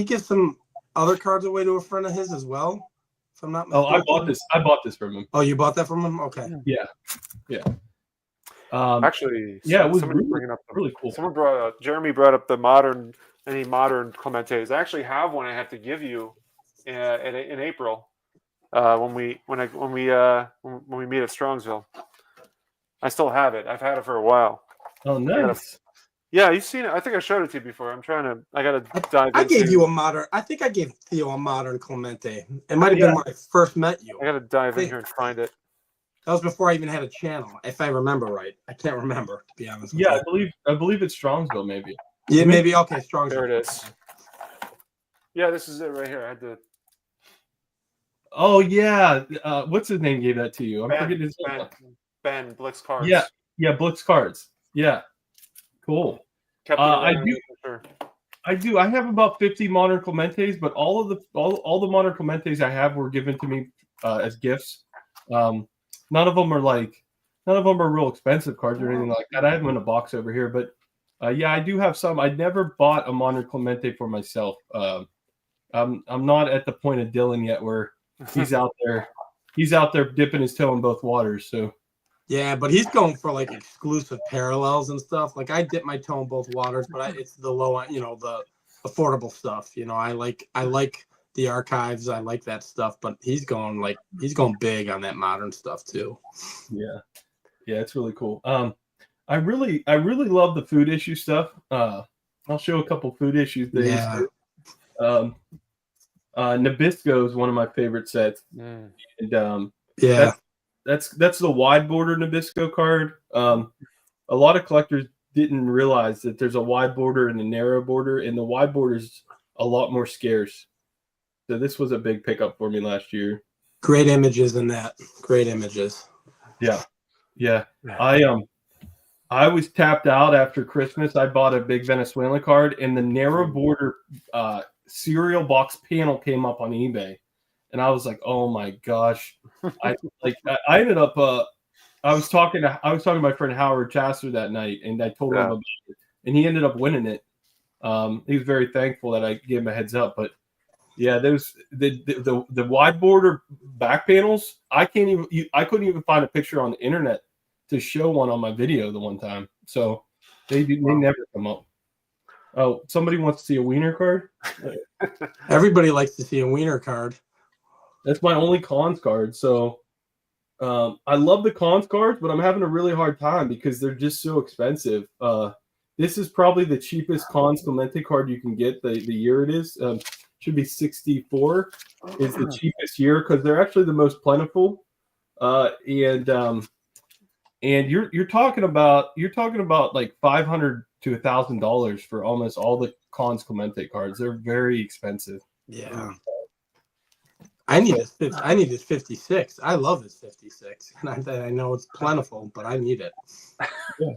give some other cards away to a friend of his as well? If I'm not mistaken. I bought this from him. Oh, you bought that from him? Okay. Yeah. Actually, yeah, it was really cool. Jeremy brought up the modern Clementes. I actually have one I have to give you in April when we meet at Strongsville. I still have it. I've had it for a while. Oh, nice. Yeah, you've seen it. I think I showed it to you before. I gotta dive into. I gave you a modern. I think I gave Theo a modern Clemente. It might have been when I first met you. I gotta dive in here and find it. That was before I even had a channel, if I remember right. I can't remember, to be honest. Yeah, I believe it's Strongsville, maybe. Yeah, maybe. Okay, Strongsville. There it is. Yeah, this is it right here. I had to. Oh yeah, what's his name gave that to you? I'm forgetting his name. Ben Blix Cards. Yeah, Blix Cards. Yeah, cool. I I do. I have about 50 modern Clementes, but all the modern Clementes I have were given to me as gifts. None of them are real expensive cards or anything like that. I have them in a box over here, but yeah, I do have some. I never bought a modern Clemente for myself. I'm not at the point of Dylan yet where he's out there dipping his toe in both waters. So Yeah, but he's going for like exclusive parallels and stuff. Like I dip my toe in both waters, but it's the low end, the affordable stuff. I like the archives. I like that stuff, but he's going big on that modern stuff too. Yeah, it's really cool. I really love the food issue stuff. I'll show a couple food issues things. Yeah. Nabisco is one of my favorite sets, and yeah, that's the wide border Nabisco card. A lot of collectors didn't realize that there's a wide border and a narrow border, and the wide border is a lot more scarce. So this was a big pickup for me last year. Great images in that. Great images. Yeah. I was tapped out after Christmas. I bought a big Venezuelan card, and the narrow border cereal box panel came up on eBay, and I was like, "Oh my gosh!" I ended up. I was talking to my friend Howard Chasser that night, and I told him about it, and he ended up winning it. He was very thankful that I gave him a heads up, but yeah, those the wide border back panels. I couldn't even find a picture on the internet to show one on my video the one time. So they never come up. Oh, somebody wants to see a wiener card? Everybody likes to see a wiener card. That's my only cons card. So I love the cons cards, but I'm having a really hard time because they're just so expensive. This is probably the cheapest cons Clemente card you can get the year it is. Should be 64 is the cheapest year because they're actually the most plentiful. And you're talking about like $500 to $1,000 for almost all the cons Clemente cards. They're very expensive. Yeah. I need his 56. I love his 56. And I know it's plentiful, but I need it. Yeah.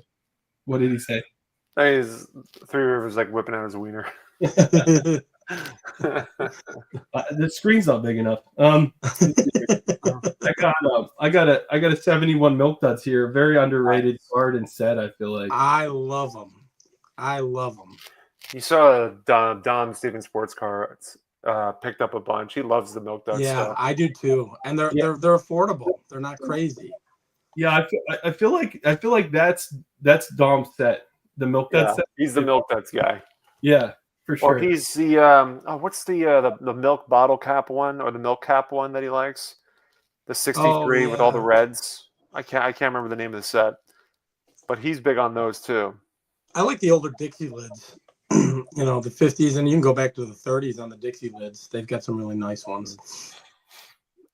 What did he say? His Three Rivers like whipping out his wiener. The screen's not big enough. I got a 71 Milk Duds here. Very underrated card and set. I feel like I love them. You saw Don Stevens Sports Cards picked up a bunch. He loves the Milk Duds. Yeah, stuff. I do too, and they're affordable. They're not crazy. Yeah, I feel like that's Dom's set. The Milk Duds set. He's the Milk Duds guy. Yeah. For sure. Or he's the what's the milk bottle cap one or the milk cap one that he likes? The 63 with all the reds. I can't remember the name of the set, but he's big on those too. I like the older Dixie lids, the 50s, and you can go back to the 30s on the Dixie lids. They've got some really nice ones.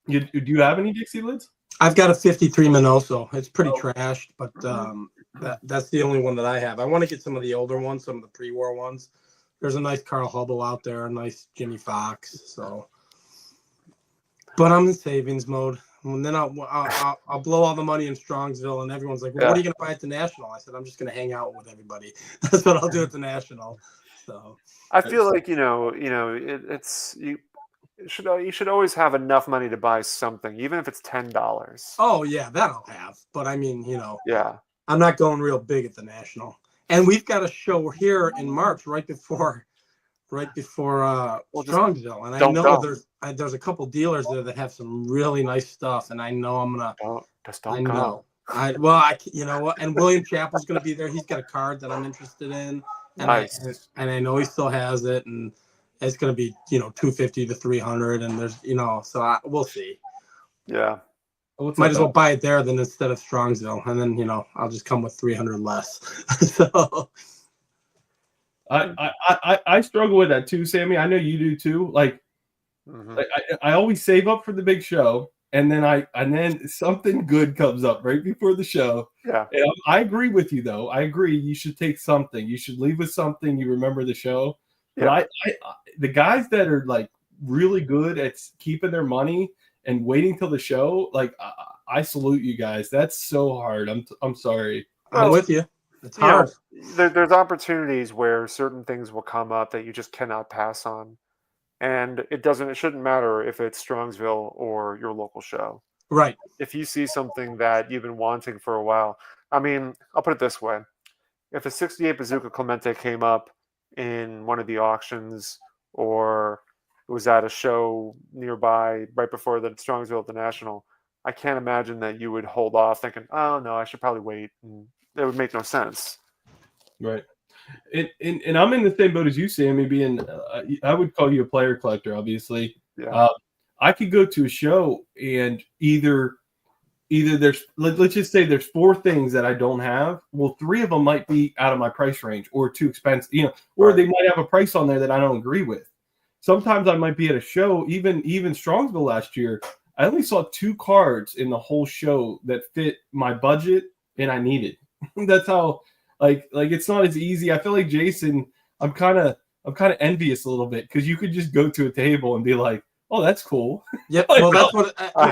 Do you have any Dixie lids? I've got a 53 Minoso. It's pretty trashed, but that's the only one that I have. I want to get some of the older ones, some of the pre-war ones. There's a nice Carl Hubble out there, a nice Jimmy Fox. So, but I'm in savings mode. And then I'll blow all the money in Strongsville, and everyone's like, "Well, what are you going to buy at the National?" I said, "I'm just going to hang out with everybody. That's what I'll do at the National." So I feel like you should always have enough money to buy something, even if it's $10. Oh yeah, that I'll have. But I mean, yeah, I'm not going real big at the National. And we've got a show here in March, right before Strongsville, and I know there's a couple dealers there that have some really nice stuff, and I know I'm gonna. Don't go. You know what? And William Chappell's gonna be there. He's got a card that I'm interested in, and nice. I know he still has it, and it's gonna be $250 to $300, and there's we'll see. Yeah. Might as well buy it there than instead of Strongsville, and then I'll just come with 300 less. So I struggle with that too, Sammy. I know you do too. Like I always save up for the big show, and then something good comes up right before the show. Yeah, and I agree with you though. I agree. You should take something. You should leave with something. You remember the show. But I the guys that are like really good at keeping their money and waiting till the show, like I salute you guys. That's so hard. I'm sorry. I'm with you. It's you know, hard. there's opportunities where certain things will come up that you just cannot pass on. And it shouldn't matter if it's Strongsville or your local show. Right. If you see something that you've been wanting for a while, I mean, I'll put it this way. If a 68 Bazooka Clemente came up in one of the auctions, or it was at a show nearby right before the Strongsville at the National, I can't imagine that you would hold off thinking, oh no, I should probably wait. And it would make no sense. Right. And I'm in the same boat as you, Sammy. Being, I would call you a player collector, obviously. Yeah. I could go to a show and either there's, let's just say there's 4 things that I don't have. Well, 3 of them might be out of my price range or too expensive, or Right. they might have a price on there that I don't agree with. Sometimes I might be at a show, even Strongsville last year. I only saw 2 cards in the whole show that fit my budget and I needed. That's how. Like it's not as easy. I feel like Jason, I'm kind of envious a little bit because you could just go to a table and be like, "Oh, that's cool." Yep. Like, Well, that's what I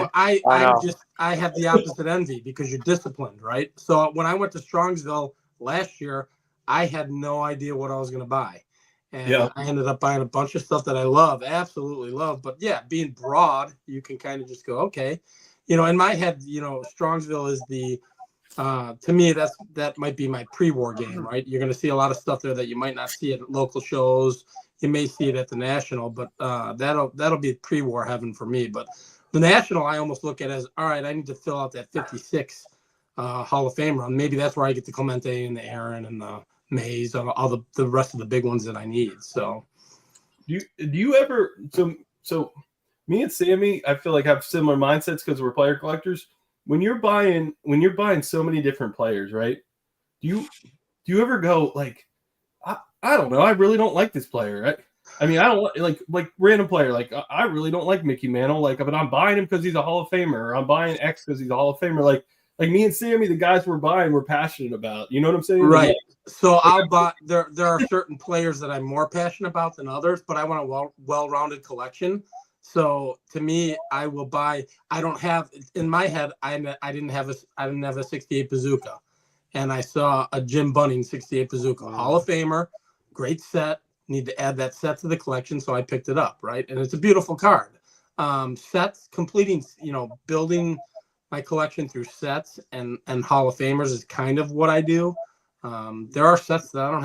know. I have the opposite envy because you're disciplined, right? So when I went to Strongsville last year, I had no idea what I was going to buy, and Yeah. I ended up buying a bunch of stuff that I love, absolutely love. But yeah, being broad, you can kind of just go, okay, in my head, Strongsville is the to me, that might be my pre-war game, right? You're going to see a lot of stuff there that you might not see at local shows. You may see it at the National, but that'll be pre-war heaven for me. But the National, I almost look at as, all right, I need to fill out that 56 Hall of Fame run. Maybe that's where I get the Clemente and the Aaron and the Mays, all the rest of the big ones that I need. So, do you ever? So me and Sammy, I feel like have similar mindsets because we're player collectors. When you're buying so many different players, right? Do you ever go like, I don't know, I really don't like this player, right? I mean, I don't like random player. Like I really don't like Mickey Mantle. Like, but I'm buying him because he's a Hall of Famer. Or I'm buying X because he's a Hall of Famer. Like me and Sammy, the guys we're buying, we're passionate about. You know what I'm saying? right. Like, So I'll buy. There are certain players that I'm more passionate about than others, but I want a well-rounded collection. So to me, I will buy. I don't have in my head. I didn't have a 68 Bazooka, and I saw a Jim Bunning 68 Bazooka, Hall of Famer, great set. Need to add that set to the collection, so I picked it up. Right, and it's a beautiful card. Sets completing, building my collection through sets and Hall of Famers is kind of what I do. There are sets that I don't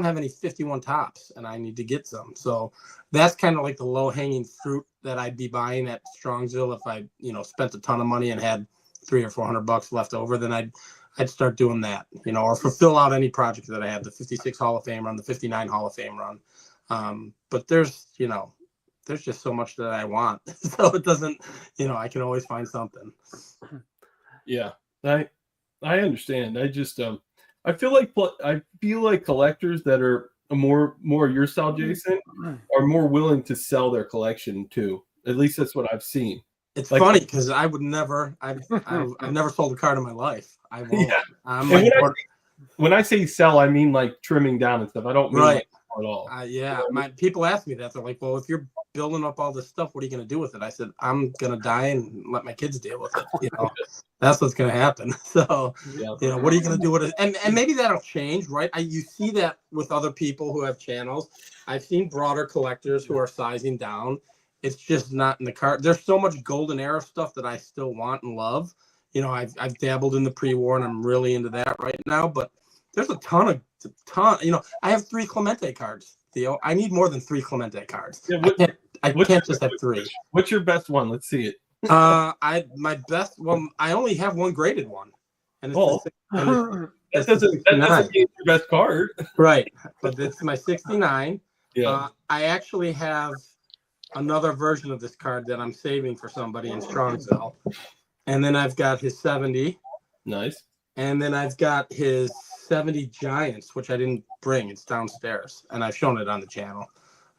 have any 51 tops, and I need to get some. So that's kind of like the low hanging fruit that I'd be buying at Strongsville if I, spent a ton of money and had $300 or $400 left over. Then I'd start doing that, or fulfill out any project that I have, the 56 Hall of Fame run, the 59 Hall of Fame run. But there's just so much that I want, so it doesn't, I can always find something. yeah, I understand. I just I feel like collectors that are more your style, Jason, are more willing to sell their collection too. At least that's what I've seen. It's funny because I would never. I've never sold a card in my life. I won't. Yeah. I'm And like, when I say sell, I mean like trimming down and stuff. I don't mean right. like at all. Yeah, my people ask me that. They're like, "Well, if you're building up all this stuff, what are you going to do with it?" I said, "I'm going to die and let my kids deal with it. That's what's going to happen." So, Yeah. what are you going to do with it? And maybe that'll change, right? You see that with other people who have channels. I've seen broader collectors who are sizing down. It's just not in the card. There's so much golden era stuff that I still want and love. I've dabbled in the pre-war and I'm really into that right now. But there's a ton. I have 3 Clemente cards, Theo. I need more than 3 Clemente cards. Yeah, I can't just have 3. What's your best one? Let's see it. My best one. I only have one graded one, and that doesn't get your best card, right? But it's my 69. Yeah. I actually have another version of this card that I'm saving for somebody in Strongsville, and then I've got his 70. Nice. And then I've got his 70 Giants, which I didn't bring. It's downstairs, and I've shown it on the channel.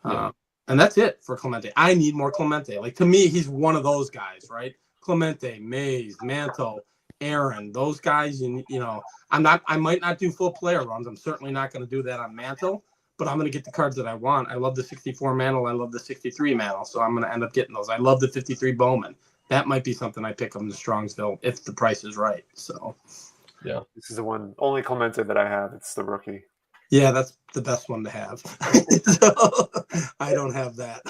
Yeah. And that's it for Clemente. I need more Clemente. Like, to me, he's one of those guys, right? Clemente, Mays, Mantle, Aaron, those guys. I might not do full player runs. I'm certainly not going to do that on Mantle, but I'm going to get the cards that I want. I love the 64 Mantle. I love the 63 Mantle, so I'm going to end up getting those. I love the 53 Bowman. That might be something I pick up in the Strongsville if the price is right. So. Yeah. This is the one only Clemente that I have. It's the rookie. Yeah, that's the best one to have. So, I don't have that.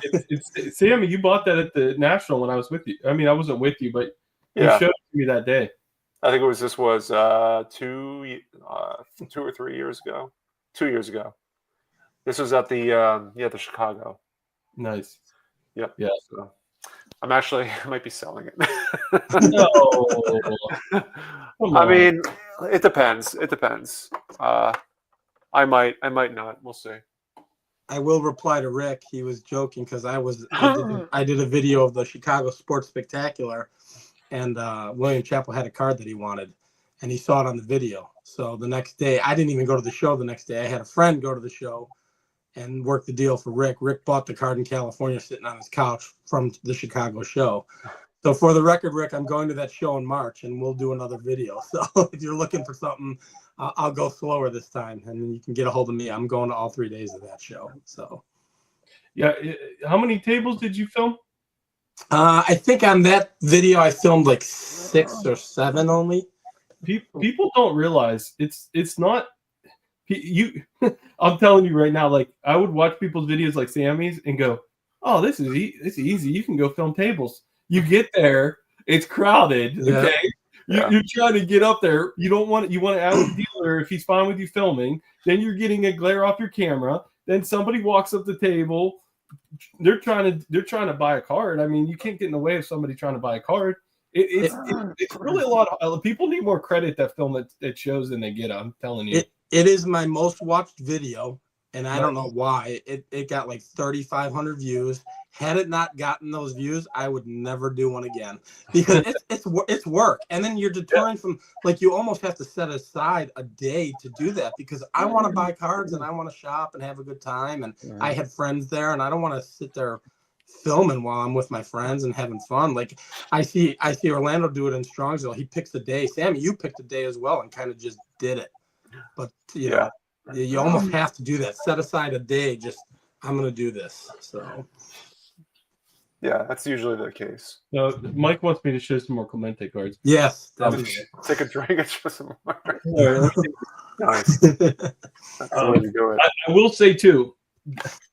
Sammy, you bought that at the National when I was with you. I mean, I wasn't with you, but you Yeah. showed it to me that day. I think this was 2 or 3 years ago. 2 years ago. This was at the Chicago. Nice. Yep. Yeah. So I might be selling it. No. Come I on. mean, it depends. It depends. I might not. We'll see. I will reply to Rick. He was joking because I did a video of the Chicago Sports Spectacular, and William Chappell had a card that he wanted, and he saw it on the video. So the next day, I didn't even go to the show the next day. I had a friend go to the show and work the deal for Rick. Rick bought the card in California sitting on his couch from the Chicago show. So for the record, Rick, I'm going to that show in March, and we'll do another video. So if you're looking for something, I'll go slower this time, and you can get a hold of me. I'm going to all 3 days of that show. So, Yeah. How many tables did you film? I think on that video I filmed like 6 or 7 only. People don't realize it's not you. I'm telling you right now, like I would watch people's videos like Sammy's and go, "Oh, this is easy. You can go film tables." You get there, it's crowded. Yeah. Okay, Yeah. you're trying to get up there. You want to ask the dealer if he's fine with you filming. Then you're getting a glare off your camera. Then somebody walks up the table. They're trying to buy a card. I mean, you can't get in the way of somebody trying to buy a card. It's really a lot of people need more credit that film at shows than they get. I'm telling you. It is my most watched video, and I don't know why. It got like 3,500 views. Had it not gotten those views, I would never do one again because it's work. And then you're deterring from, like, you almost have to set aside a day to do that because I want to buy cards and I want to shop and have a good time. And I had friends there, and I don't want to sit there filming while I'm with my friends and having fun. Like I see Orlando do it in Strongsville. He picks a day. Sammy, you picked a day as well and kind of just did it. But you know, you almost have to do that. Set aside a day. Just I'm going to do this. So. Yeah, that's usually the case. No, Mike wants me to show some more Clemente cards. Yes, Take a drink and show some more. Right, Nice. That's the way to do it. I will say too,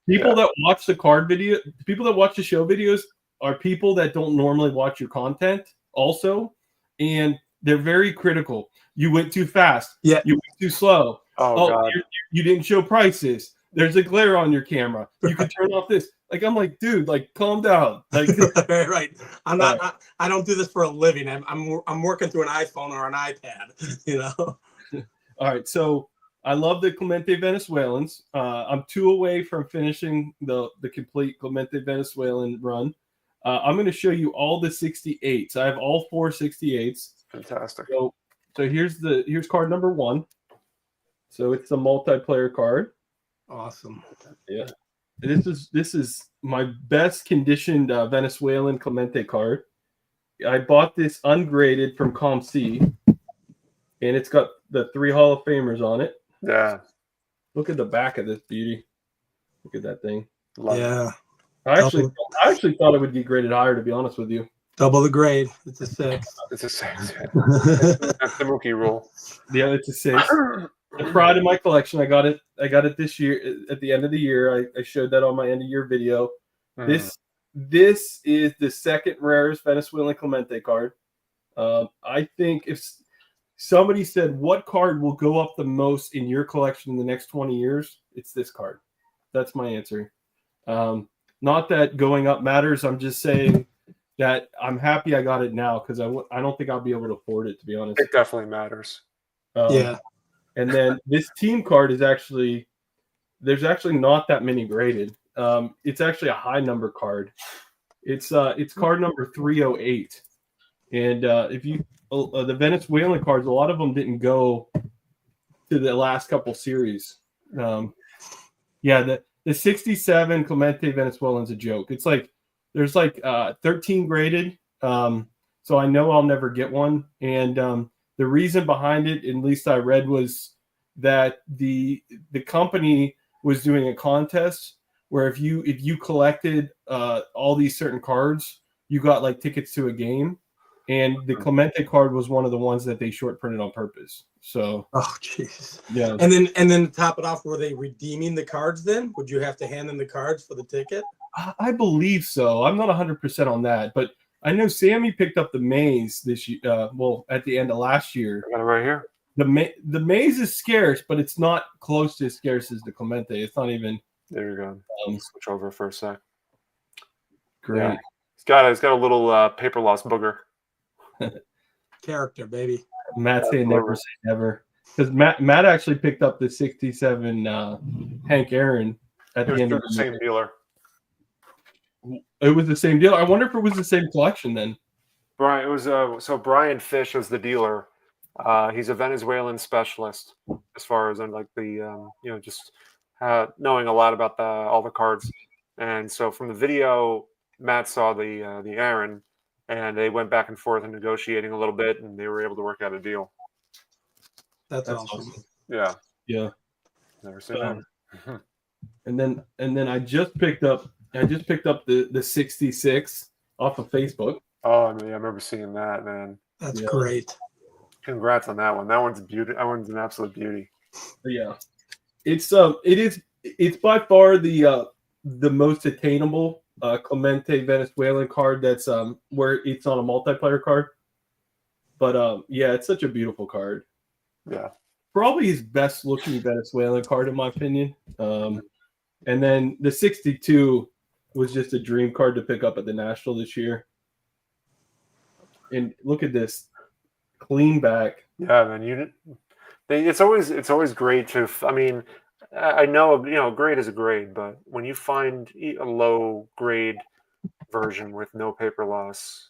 people that watch the card video, people that watch the show videos are people that don't normally watch your content also, and they're very critical. You went too fast. Yeah. You went too slow. Oh God. You didn't show prices. There's a glare on your camera. You can turn off this. Like I'm like, dude, like calm down. Like right. I'm not. I don't do this for a living. I'm working through an iPhone or an iPad. You know. All right. So I love the Clemente Venezuelans. I'm 2 away from finishing the complete Clemente Venezuelan run. I'm going to show you all the 68s. I have all 4 68s. Fantastic. So here's card number 1. So it's a multiplayer card. Awesome. Yeah. This is my best conditioned Venezuelan Clemente card. I bought this ungraded from ComC, and it's got the 3 Hall of Famers on it. Yeah. Look at the back of this beauty. Look at that thing. Love Yeah. I actually thought it would get graded higher, to be honest with you. Double the grade. It's a 6. It's a 6. That's the rookie rule. Yeah, it's a 6. The pride of my collection. I got it this year at the end of the year. I showed that on my end of year video. This is the second rarest Venezuelan Clemente card. I think if somebody said what card will go up the most in your collection in the next 20 years, it's this card. That's my answer. Not that going up matters. I'm just saying that I'm happy I got it now because I don't think I'll be able to afford it, to be honest. It definitely matters. Yeah. And then this team card is there's actually not that many graded. It's actually a high number card. It's card number 308. And if you the Venezuelan cards, a lot of them didn't go to the last couple series. The 67 Clemente Venezuelan's a joke. It's like there's 13 graded. So I know I'll never get one. And the reason behind it, at least I read, was that the company was doing a contest where if you collected all these certain cards, you got like tickets to a game. and the Clemente card was one of the ones that they short printed on purpose. So, oh jeez. yeah. And then to top it off, were they redeeming the cards? Then would you have to hand in the cards for the ticket? I believe so. I'm not 100% on that, but I know Sammy picked up the maze this year. Well, at the end of last year. I got it right here. The maze is scarce, but it's not close to as scarce as the Clemente. It's not even. There you go. Switch over for a sec. Great. Yeah. It's got a little paper loss booger. Character, baby. Matt saying never say never. Because Matt actually picked up the 67 Hank Aaron at the end of the same dealer. It was the same deal. I wonder if it was the same collection then. Brian, it was so Brian Fish was the dealer. He's a Venezuelan specialist as far as like the just knowing a lot about all the cards. And so from the video, Matt saw the Aaron, and they went back and forth and negotiating a little bit, and they were able to work out a deal. That's awesome. Yeah. Never seen that. And then I just picked up the 66 off of Facebook. Oh, I remember seeing that, man. That's great. Congrats on that one. That one's beauty. That one's an absolute beauty. Yeah, it's by far the most attainable Clemente Venezuelan card. That's where it's on a multiplayer card. But it's such a beautiful card. Yeah, probably his best looking Venezuelan card in my opinion. And then the 62 was just a dream card to pick up at the National this year. And look at this. Clean back. Yeah, man. It's always great to. I mean, I know grade is a grade, but when you find a low grade version with no paper loss,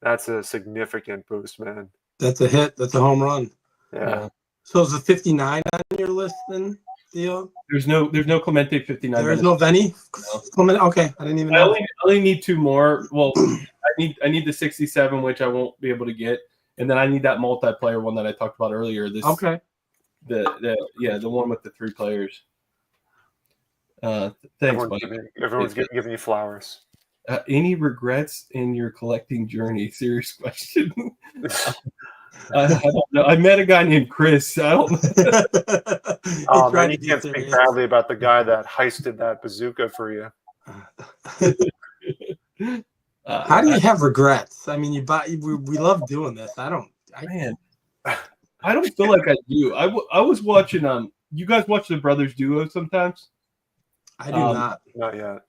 that's a significant boost, man. That's a hit. That's a home run. Yeah. So is the 59 on your list then, Theo? There's no Clemente 59. There's no Venny? No. Clemente? Okay, I didn't even know. I only need two more. Well, I need the 67, which I won't be able to get. And then I need that multiplayer one that I talked about earlier. The one with the 3 players. Thanks, buddy. Everyone's giving you flowers. Any regrets in your collecting journey? Serious question. I don't know. I met a guy named Chris. I don't know. Oh, man, you can't speak badly about the guy that heisted that bazooka for you. How do you have regrets? I mean, we love doing this. I don't feel like I do. I was watching you guys watch the Brothers Duo sometimes? I do not. Not yet.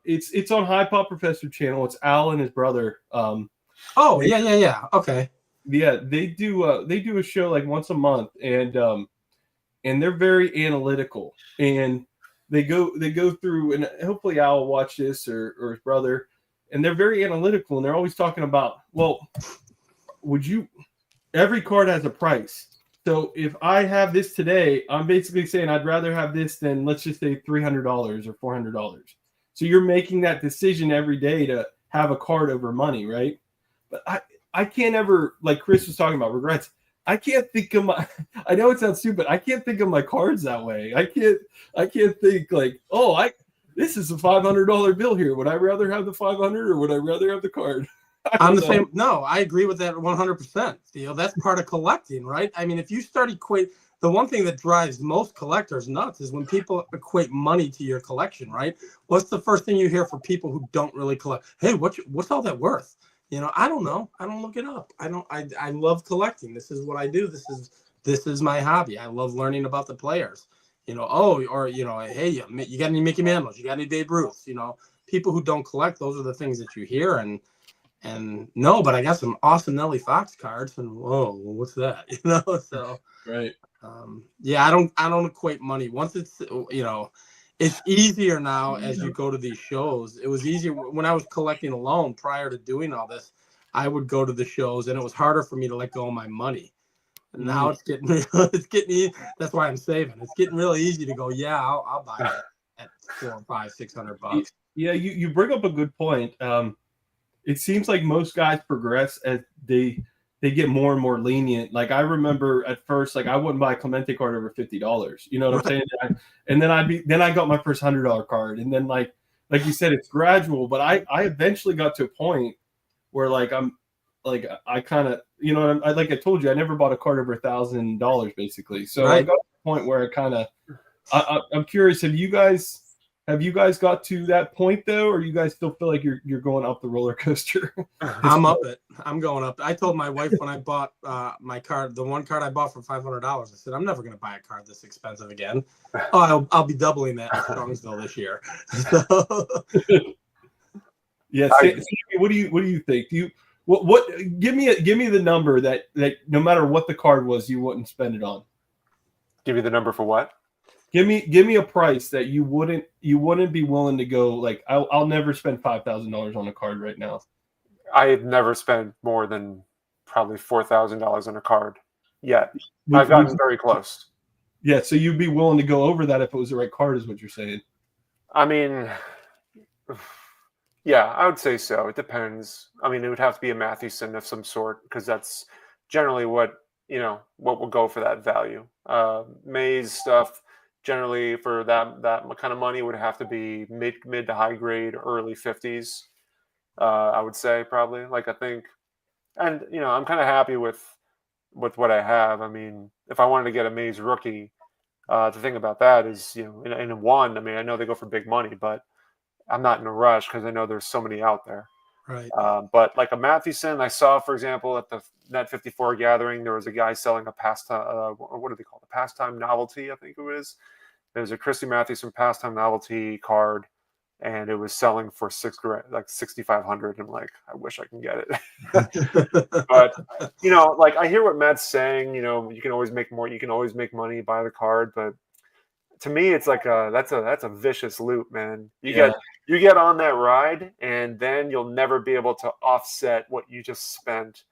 It's on High Pop Professor channel. It's Al and his brother. Yeah. Okay. Yeah, they do a show like once a month, and they're very analytical, and they go through, and hopefully Al will watch this or his brother. And they're very analytical, and they're always talking about, well, every card has a price. So if I have this today, I'm basically saying I'd rather have this than, let's just say, $300 or $400. So you're making that decision every day to have a card over money, right? But I can't ever, like Chris was talking about, regrets. I can't think of I know it sounds stupid. I can't think of my cards that way. I can't think like, this is a $500 bill here. Would I rather have the 500 or would I rather have the card? I'm the same. No, I agree with that 100%. Theo, that's part of collecting, right? I mean, if you start the one thing that drives most collectors nuts is when people equate money to your collection, right? What's the first thing you hear from people who don't really collect? Hey, what's all that worth? I don't know. I don't look it up. I love collecting. This is what I do. This is my hobby. I love learning about the players. Hey, you got any Mickey Mantles? You got any Babe Ruth? People who don't collect, those are the things that you hear. And no, but I got some awesome Nellie Fox cards, and whoa, what's that? So right. I don't equate money. Once it's it's easier now as you go to these shows. It was easier when I was collecting alone prior to doing all this. I would go to the shows, and it was harder for me to let go of my money. Now it's getting that's why I'm saving. It's getting really easy to go, I'll buy that at $400, $500, $600. Yeah, you bring up a good point. It seems like most guys progress as they get more and more lenient. Like I remember at first, like I wouldn't buy a Clemente card over $50. You know what I'm saying? And then I got my first $100 card, and then like you said, it's gradual. But I eventually got to a point where like I'm like I kind of, you know, like I told you, I never bought a card over $1,000 basically. So I Right. got to the point where I kind of, I'm curious, have you guys got to that point though, or you guys still feel like you're going up the roller coaster? I'm up it. I'm going up. I told my wife when I bought my card, the one card I bought for $500, I said, I'm never going to buy a card this expensive again. Oh, I'll be doubling that in Strongsville this year. So, Yeah. What do you think? What give me the number that no matter what the card was, you wouldn't spend it on. Give you the number for what? Give me a price that you wouldn't be willing to go, like I'll never spend $5,000 on a card right now. I had never spent more than probably $4,000 on a card yet. I've gotten very close. Yeah, so you'd be willing to go over that if it was the right card, is what you're saying. I mean, yeah, I would say so. It depends. I mean, it would have to be a Mathewson of some sort, because that's generally what will go for that value. Mays stuff generally for that kind of money would have to be mid to high grade, early 50s. I would say probably. Like, I think, and I'm kind of happy with what I have. I mean, if I wanted to get a Mays rookie, the thing about that is, in a one, I mean, I know they go for big money, but I'm not in a rush because I know there's so many out there. right. But like a Mathewson, I saw, for example, at the Net 54 gathering, there was a guy selling a pastime. What do they call it? A pastime novelty, I think it was. There was a Christy Mathewson pastime novelty card, and it was selling for like $6,500. I'm like, I wish I can get it. But like, I hear what Matt's saying. You can always make more. You can always make money by the card, but to me, it's like that's a vicious loop, man. You get on that ride, and then you'll never be able to offset what you just spent.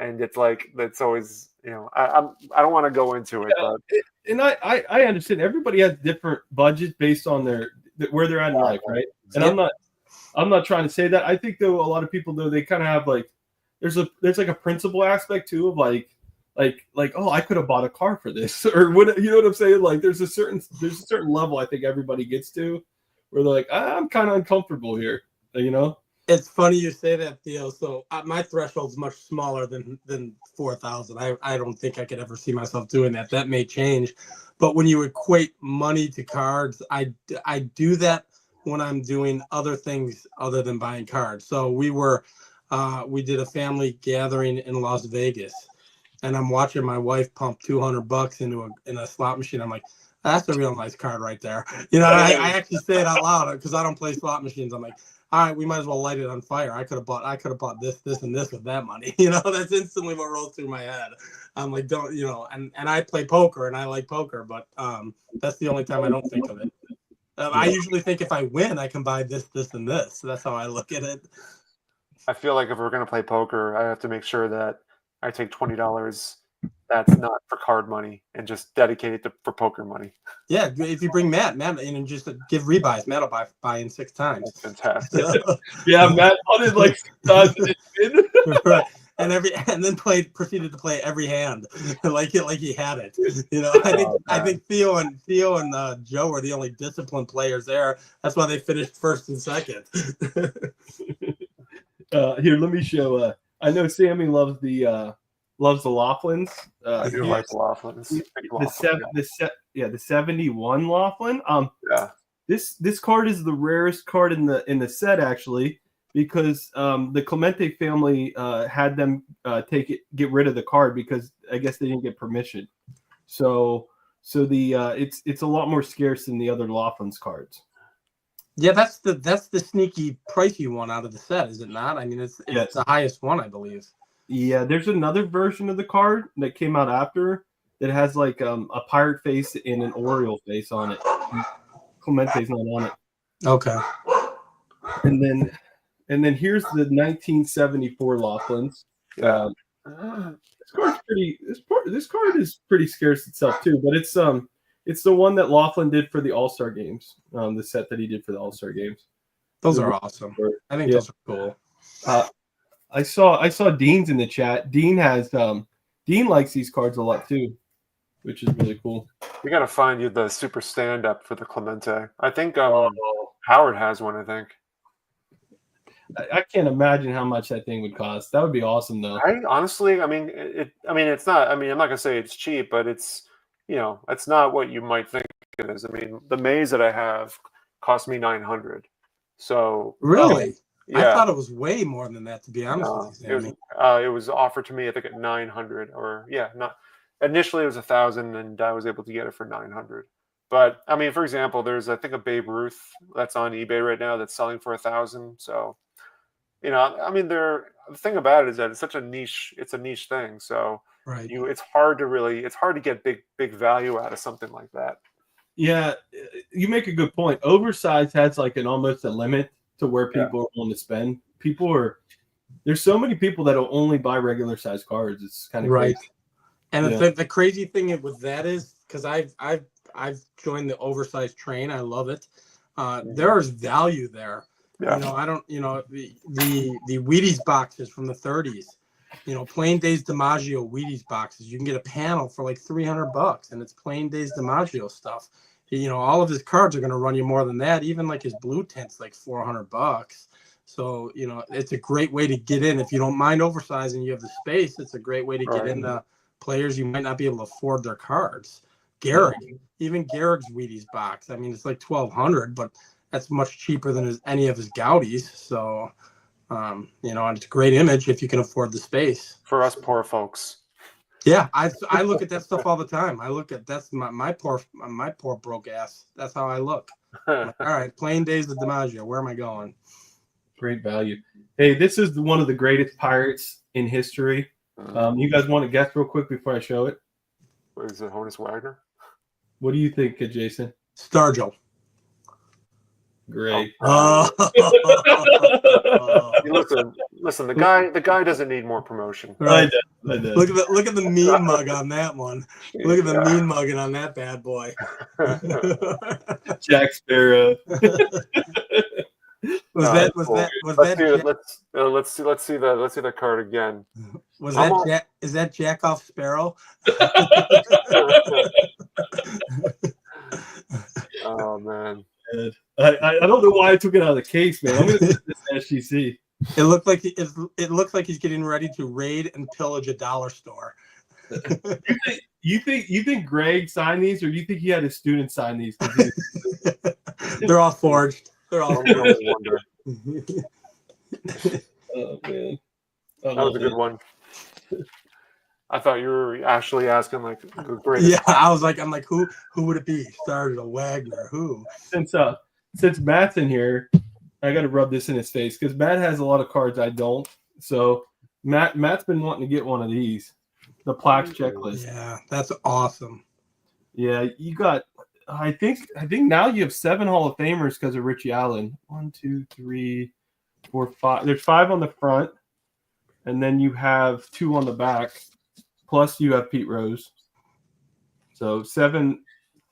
And it's like, that's always, I don't want to go into it, but and I understand everybody has different budgets based on where they're at in life, right? And I'm not trying to say that. I think though a lot of people though, they kind of have like, there's like a principle aspect too of like, oh, I could have bought a car for this, or what, you know what I'm saying? Like there's a certain level I think everybody gets to where they're like, I'm kind of uncomfortable here, It's funny you say that, Theo. So my threshold's much smaller than 4,000. I don't think I could ever see myself doing that. That may change, but when you equate money to cards, I do that when I'm doing other things other than buying cards. So we did a family gathering in Las Vegas, and I'm watching my wife pump $200 in a slot machine. I'm like, that's a real nice card right there. I actually say it out loud because I don't play slot machines. I'm like, all right, we might as well light it on fire. I could have bought this, and this with that money. That's instantly what rolls through my head. I'm like, don't, and I play poker and I like poker, but that's the only time I don't think of it. I usually think if I win, I can buy this, and this. So that's how I look at it. I feel like if we're going to play poker, I have to make sure that I take $20 that's not for card money and just dedicate it for poker money. Yeah, if you bring Matt in and just give rebuys, Matt will buy in 6 times. That's fantastic. Yeah, Matt wanted like 6 times. Right. And then proceeded to play every hand like he had it. I think Theo and Joe were the only disciplined players there. That's why they finished first and second. Here, let me show. I know Sammy loves the Laughlins. I do like Laughlins. The 71 Laughlin. Yeah. This card is the rarest card in the set actually, because the Clemente family had them get rid of the card because I guess they didn't get permission. So the it's a lot more scarce than the other Laughlin's cards. Yeah, that's the sneaky pricey one out of the set, is it not? I mean, it's the highest one, I believe. Yeah, there's another version of the card that came out after that has like a pirate face and an Oriole face on it. Clemente's not on it. Okay. And then here's the 1974 Laughlin's. Yeah. This card is pretty scarce itself too, but it's the one that Laughlin did for the All-Star games. The set that he did for the All-Star games. Those are awesome. I think those are cool. I saw Dean's in the chat. Dean likes these cards a lot too, which is really cool. We got to find you the super stand-up for the Clemente. I think Howard has one, I think. I can't imagine how much that thing would cost. That would be awesome, though. Honestly, I mean, it's not. I mean, I'm not gonna say it's cheap, but it's it's not what you might think it is. I mean, the maze that I have cost me 900. So Really? I yeah, thought it was way more than that, to be honest with you, Sammy. it was offered to me, I think, at 900, or not. Initially, it was 1,000, and I was able to get it for 900. But I mean, for example, there's I think a Babe Ruth that's on eBay right now that's selling for 1,000. So I mean, the thing about it is that it's such a niche. It's a niche thing. So Right. it's hard to get big value out of something like that. Yeah, you make a good point. Oversized has like almost a limit to where people are willing to spend. There's so many people that'll only buy regular size cards. It's kind of right. crazy. And the crazy thing with that is, because I've joined the oversized train. I love it. There's value there. Yeah. I don't. The Wheaties boxes from the 30s. Plain Days DiMaggio Wheaties boxes. You can get a panel for like $300, and it's Plain Days DiMaggio stuff. All of his cards are going to run you more than that. Even like his blue tint's like $400. So it's a great way to get in if you don't mind oversizing. You have the space. It's a great way to get in the players you might not be able to afford their cards. Even Garrick's Wheaties box. I mean, it's like $1,200, but that's much cheaper than any of his Gaudies. So, and it's a great image if you can afford the space. For us poor folks. Yeah, I look at that stuff all the time. That's my poor broke ass. That's how I look. All right, Plain Days of DiMaggio. Where am I going? Great value. Hey, this is one of the greatest pirates in history. You guys want to guess real quick before I show it? What is it, Honus Wagner? What do you think, Jason? Stargell. Great. Listen. The guy doesn't need more promotion. Right. I did. Look at the mean mug on that one. Look at the mean mugging on that bad boy. Jack Sparrow. Let's see the card again. Is that Jack Off Sparrow? Oh man. I don't know why I took it out of the case, man. I'm gonna put this SGC. It looks like he's getting ready to raid and pillage a dollar store. You think Greg signed these, or do you think he had his students sign these? They're all forged. They're all forged. Oh man, that was a good one. I thought you were actually asking like the greatest. Yeah, I'm like, who would it be? Started a Wagner. Who? Since Matt's in here, I got to rub this in his face because Matt has a lot of cards I don't. So Matt's been wanting to get one of these, the Plaques checklist. Yeah, that's awesome. Yeah, you got. I think now you have 7 Hall of Famers because of Richie Allen. 1, 2, 3, 4, 5. There's 5 on the front, and then you have 2 on the back. Plus, you have Pete Rose. So 7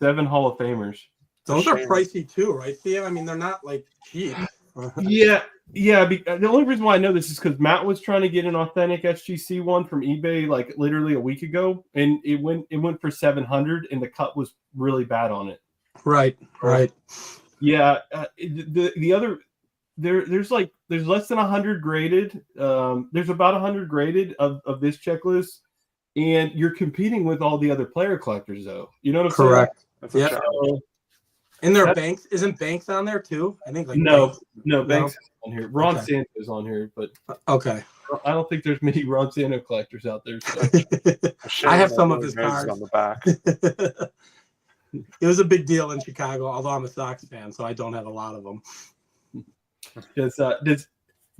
Hall of Famers. Those are pricey too, right, Theo? I mean, they're not like cheap. Yeah. The only reason why I know this is because Matt was trying to get an authentic SGC one from eBay like literally a week ago, and it went for $700, and the cut was really bad on it. Right. Yeah. The other there's less than 100 graded. There's about 100 graded of this checklist. And you're competing with all the other player collectors, though. You know what I'm saying? Correct. Yeah. And Banks isn't Banks on there too? I think Banks is on here. Ron Santo's on here, but okay. I don't think there's many Ron Santo collectors out there. So. I have some of his cards on the back. It was a big deal in Chicago, although I'm a Sox fan, so I don't have a lot of them.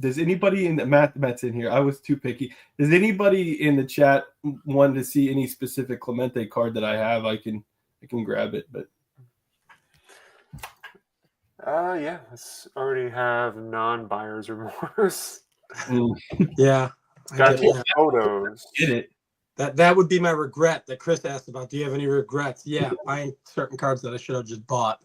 Does anybody in the Matt's in here? I was too picky. Does anybody in the chat want to see any specific Clemente card that I have? I can grab it, but yeah, let's already have non-buyer's remorse. Yeah, got photos. Get it. That would be my regret that Chris asked about. Do you have any regrets? Yeah, buying certain cards that I should have just bought.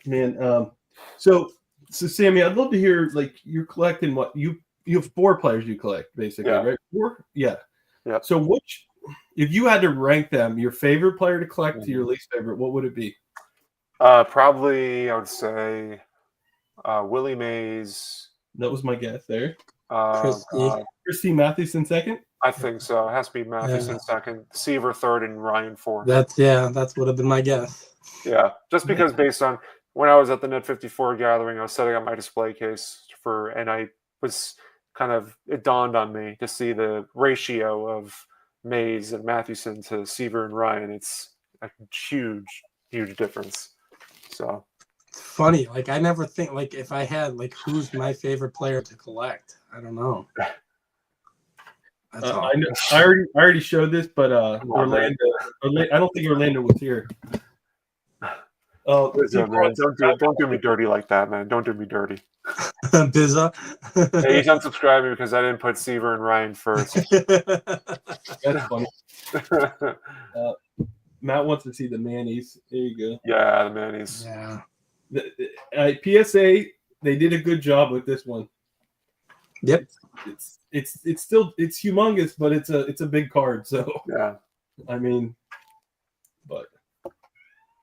Man, so Sammy, I'd love to hear like you're collecting what you have 4 players you collect basically, right? 4, yeah. So if you had to rank them, your favorite player to collect to your least favorite, what would it be? Probably I would say Willie Mays. That was my guess there. Christie. Christy Mathewson second. I think so. It has to be Mathewson second, Seaver third, and Ryan fourth. That's would have been my guess. Yeah, just because based on when I was at the Net 54 gathering, I was setting up my display case and I was it dawned on me to see the ratio of Mays and Mathewson to Seaver and Ryan. It's a huge difference. So it's funny. Like I never think like if I had like who's my favorite player to collect. I don't know. That's all. I already showed this, but Orlando. I don't think Orlando was here. Oh, don't do me dirty like that, man. Don't do me dirty. Bizza. Hey, he's unsubscribing because I didn't put Seaver and Ryan first. That's funny. Matt wants to see the Mannies. There you go. Yeah, the Mannies. Yeah. PSA, they did a good job with this one. Yep. It's still humongous, but it's a big card. So yeah, I mean, but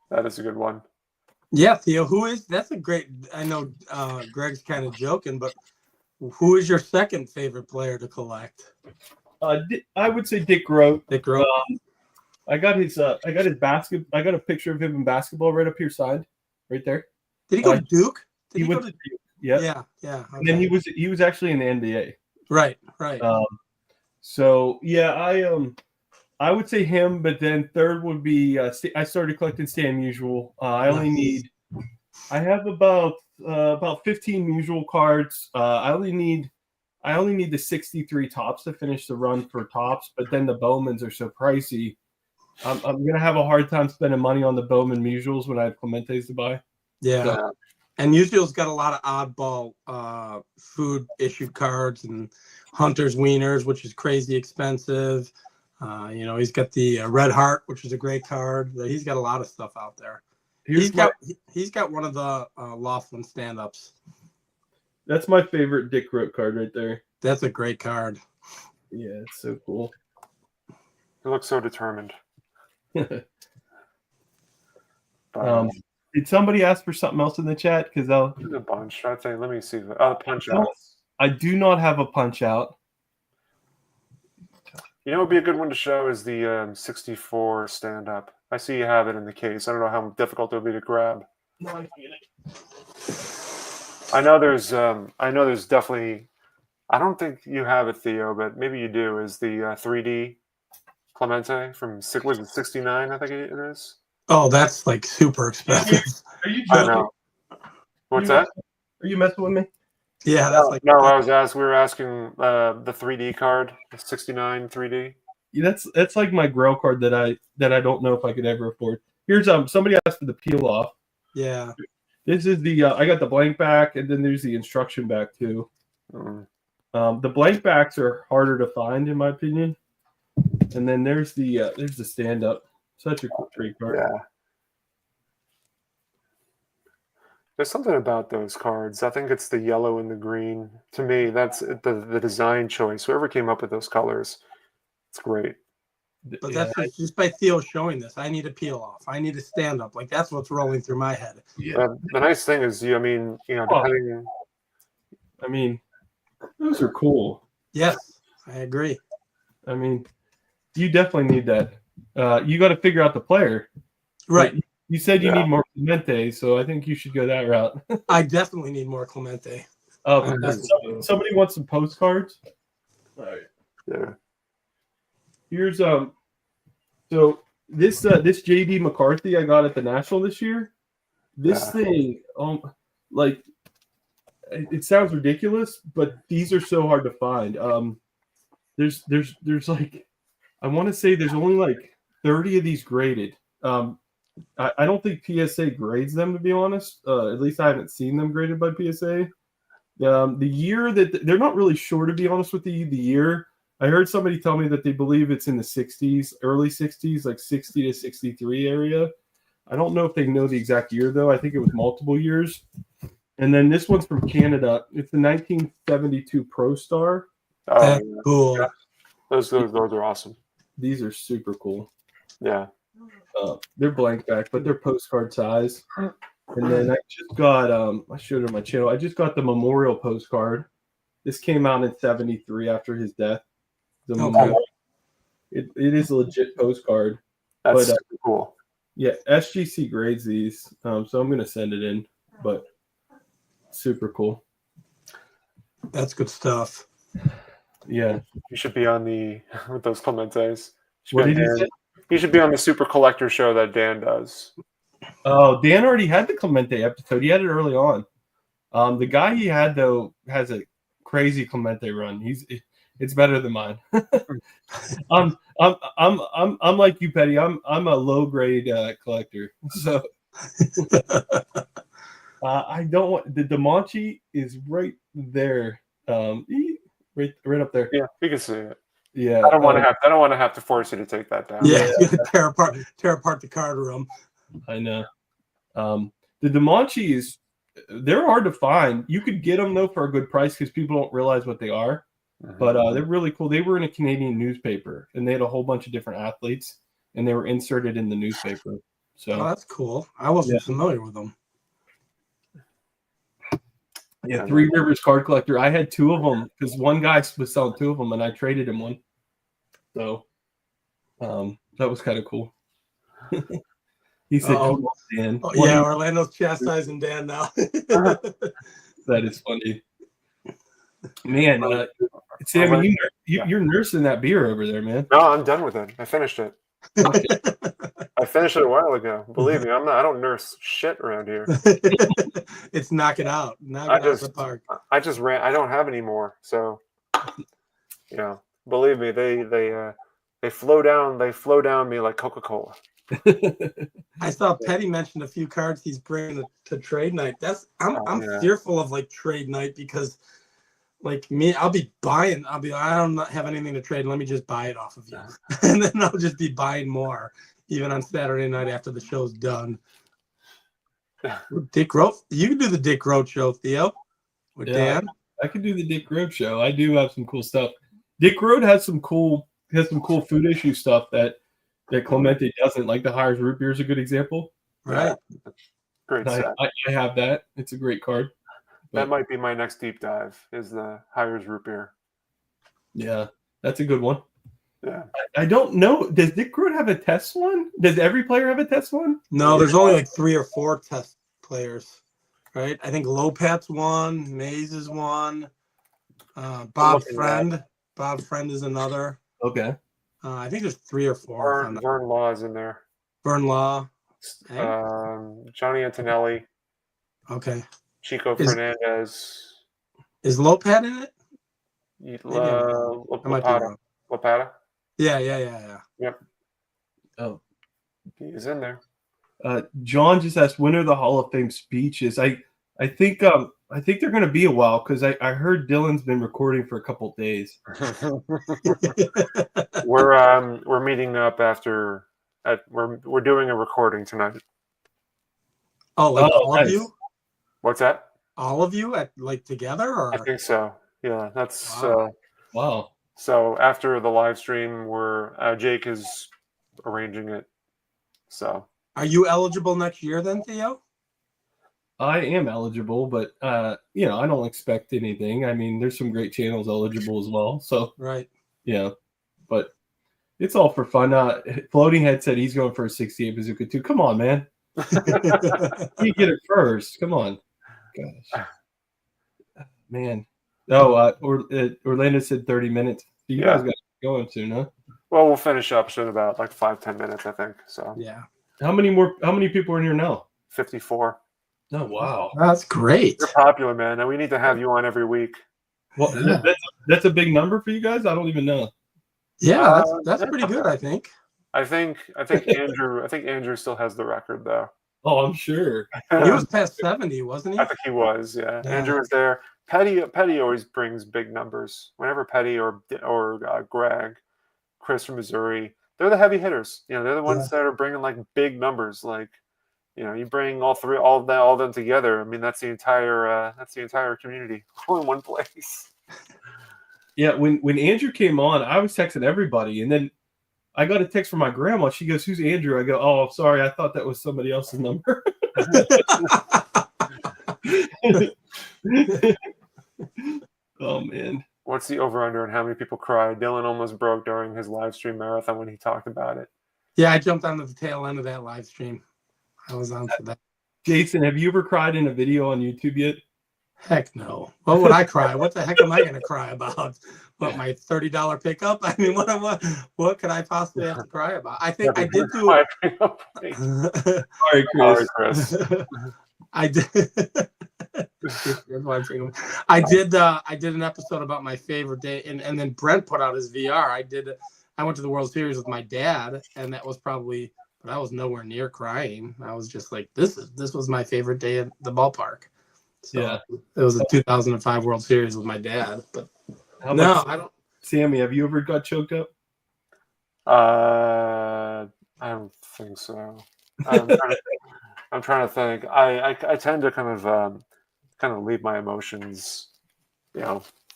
that is a good one. Yeah, Theo, that's a great, I know Greg's kind of joking, but who is your second favorite player to collect? I would say Dick Grote. Dick Grote. I got his basket. I got a picture of him in basketball right up here side, right there. Did he go to Duke? He went to Duke. Yeah. Okay. And then he was actually in the NBA. Right. So yeah, I would say him, but then third would be I started collecting Stan Musial. I have about 15 Musial cards. I only need the 63 tops to finish the run for tops, but then the Bowmans are so pricey. I'm gonna have a hard time spending money on the Bowman Musials when I have Clementes to buy. Yeah. So, and Musial's got a lot of oddball food issued cards and Hunter's Wieners, which is crazy expensive. He's got the Red Heart, which is a great card. He's got a lot of stuff out there. He's got one of the Laughlin stand-ups. That's my favorite Dick Grote card right there. That's a great card. Yeah, it's so cool. He looks so determined. Did somebody ask for something else in the chat? Because there's a bunch. I think. Let me see. Punch out. I do not have a punch out. You know, what would be a good one to show is the 64 stand-up. I see you have it in the case. I don't know how difficult it would be to grab. No, I get it. I know there's definitely. I don't think you have it, Theo, but maybe you do. Is the 3D Clemente from was it 69? I think it is. Oh, that's like super expensive. Are you I joking? know. What's that? Are you messing with me? Yeah, that's like no. We were asking the 3D card, the 69 3D. Yeah, that's like my Grail card that I don't know if I could ever afford. Here's somebody asked for the peel off. Yeah. This is the I got the blank back, and then there's the instruction back too. The blank backs are harder to find in my opinion, and then there's the stand up. Such a great card. Yeah. There's something about those cards. I think it's the yellow and the green. To me, that's the design choice. Whoever came up with those colors, it's great. But that's just by Theo showing this. I need a peel off. I need a stand up. Like that's what's rolling through my head. Yeah. The nice thing is, depending. I mean, those are cool. Yes, I agree. I mean, you definitely need that. You got to figure out the player. Right. Like, you said you need more Clemente, so I think you should go that route. I definitely need more Clemente. Somebody wants some postcards. All right. Yeah. Here's so this JD McCarthy I got at the National this year. This thing, like it sounds ridiculous, but these are so hard to find. There's like I want to say there's only like 30 of these graded. I don't think PSA grades them, to be honest. At least I haven't seen them graded by PSA. The year that they're not really sure, to be honest with you. The year I heard somebody tell me that they believe it's in the 60s, early 60s, like 60 to 63 area. I don't know if they know the exact year though. I think it was multiple years. And then this one's from Canada. It's the 1972 Pro Star. That's cool. Yeah. Those are awesome. These are super cool. Yeah. They're blank back, but they're postcard size. And then I just got I showed it on my channel. I just got the memorial postcard. This came out in '73 after his death. The memorial. It is a legit postcard. That's But, super cool. Yeah, SGC grades these, so I'm gonna send it in. But super cool. That's good stuff. Yeah. You should be on the with those Clementes. What did he say? You should be on the Super Collector show that Dan does. Oh, Dan already had the Clemente episode. He had it early on. The guy he had though has a crazy Clemente run. It's better than mine. I'm like you, Petty. I'm a low grade collector. So I don't want the DeMonchi is right there. Right up there. Yeah, you can see it. Yeah. I don't want to have to force you to take that down. Yeah, tear apart the card room. I know. The DeMonchi they're hard to find. You could get them though for a good price because people don't realize what they are. But they're really cool. They were in a Canadian newspaper, and they had a whole bunch of different athletes, and they were inserted in the newspaper. So that's cool. I wasn't familiar with them. Yeah, Three Rivers card collector. I had two of them because one guy was selling two of them, and I traded him one. So that was kind of cool. He said, "Come on, Dan." Oh, yeah, Orlando's chastising Dan now. That is funny. Man, Sammy, you're nursing that beer over there, man. No, I'm done with it. I finished it. I finished it a while ago. Believe me, I don't nurse shit around here. It's knock it out. Knock it out of the park. I just ran. I don't have any more. So, believe me, they flow down. They flow down me like Coca-Cola. I saw Petty mentioned a few cards he's bringing to trade night. I'm fearful of like trade night because. Like me, I don't have anything to trade. Let me just buy it off of you. And then I'll just be buying more, even on Saturday night after the show's done. Dick Road, you can do the Dick Road show, Theo, with Dan. I can do the Dick Road show. I do have some cool stuff. Dick Road has some cool food issue stuff that Clemente doesn't. Like the Hires Root Beer is a good example. Right. Great set. I have that. It's a great card. That might be my next deep dive, is the Hires Root Beer. Yeah, that's a good one. Yeah. I don't know. Does Dick Road have a test one? Does every player have a test one? No, there's only like 3 or 4 test players, right? I think Lopat's one, Mays is one, Bob Friend. Bob Friend is another. Okay. I think there's 3 or 4. Vern Law is in there. Vern Law. Johnny Antonelli. Okay. Chico Fernandez. Is Lopat in it? Lopata? Yeah. Yep. Oh. He is in there. John just asked, when are the Hall of Fame speeches? I think they're going to be a while because I heard Dylan's been recording for a couple days. We're meeting up after. We're doing a recording tonight. Oh, like all of you? What's that? All of you together, or? I think so. Yeah, that's wow. So after the live stream, Jake is arranging it. So, are you eligible next year then, Theo? I am eligible, but I don't expect anything. I mean, there's some great channels eligible as well. So right. Yeah, but it's all for fun. Floating Head said he's going for a 68 Bazooka too. Come on, man. You get it first. Come on. Gosh. Man. Oh, Orlando said 30 minutes. You guys got to get going soon, huh? Well, we'll finish up in about 5-10 minutes, I think. So yeah. How many people are in here now? 54. Oh, wow. That's great. You're popular, man. And we need to have you on every week. Well, that's a big number for you guys? I don't even know. Yeah, that's pretty good, I think. I think Andrew still has the record though. Oh, I'm sure. He was past 70, wasn't he? I think he was, yeah. Andrew was there. Petty always brings big numbers. Whenever Petty or Greg, Chris from Missouri, they're the heavy hitters. They're the ones that are bringing big numbers. You bring all of them together. I mean, that's the entire community all in one place. Yeah, when Andrew came on, I was texting everybody, and then I got a text from my grandma. She goes, "Who's Andrew?" I go, "Oh, sorry, I thought that was somebody else's number." Oh man. What's the over-under and how many people cried? Dylan almost broke during his live stream marathon when he talked about it. Yeah, I jumped onto the tail end of that live stream. I was on for that. Jason, have you ever cried in a video on YouTube yet? Heck no. What would I cry? What the heck am I going to cry about? What, my $30 pickup? I mean, what could I possibly have to cry about? I think I did do. Sorry, Chris. Chris. I did. I did an episode about my favorite day, and then Brent put out his VR. I went to the World Series with my dad, and that was probably, but I was nowhere near crying. I was just like, this was my favorite day at the ballpark. So Yeah, it was a 2005 World Series with my dad. But I don't. Sammy, have you ever got choked up? I don't think so. I'm trying to think. I tend to kind of leave my emotions,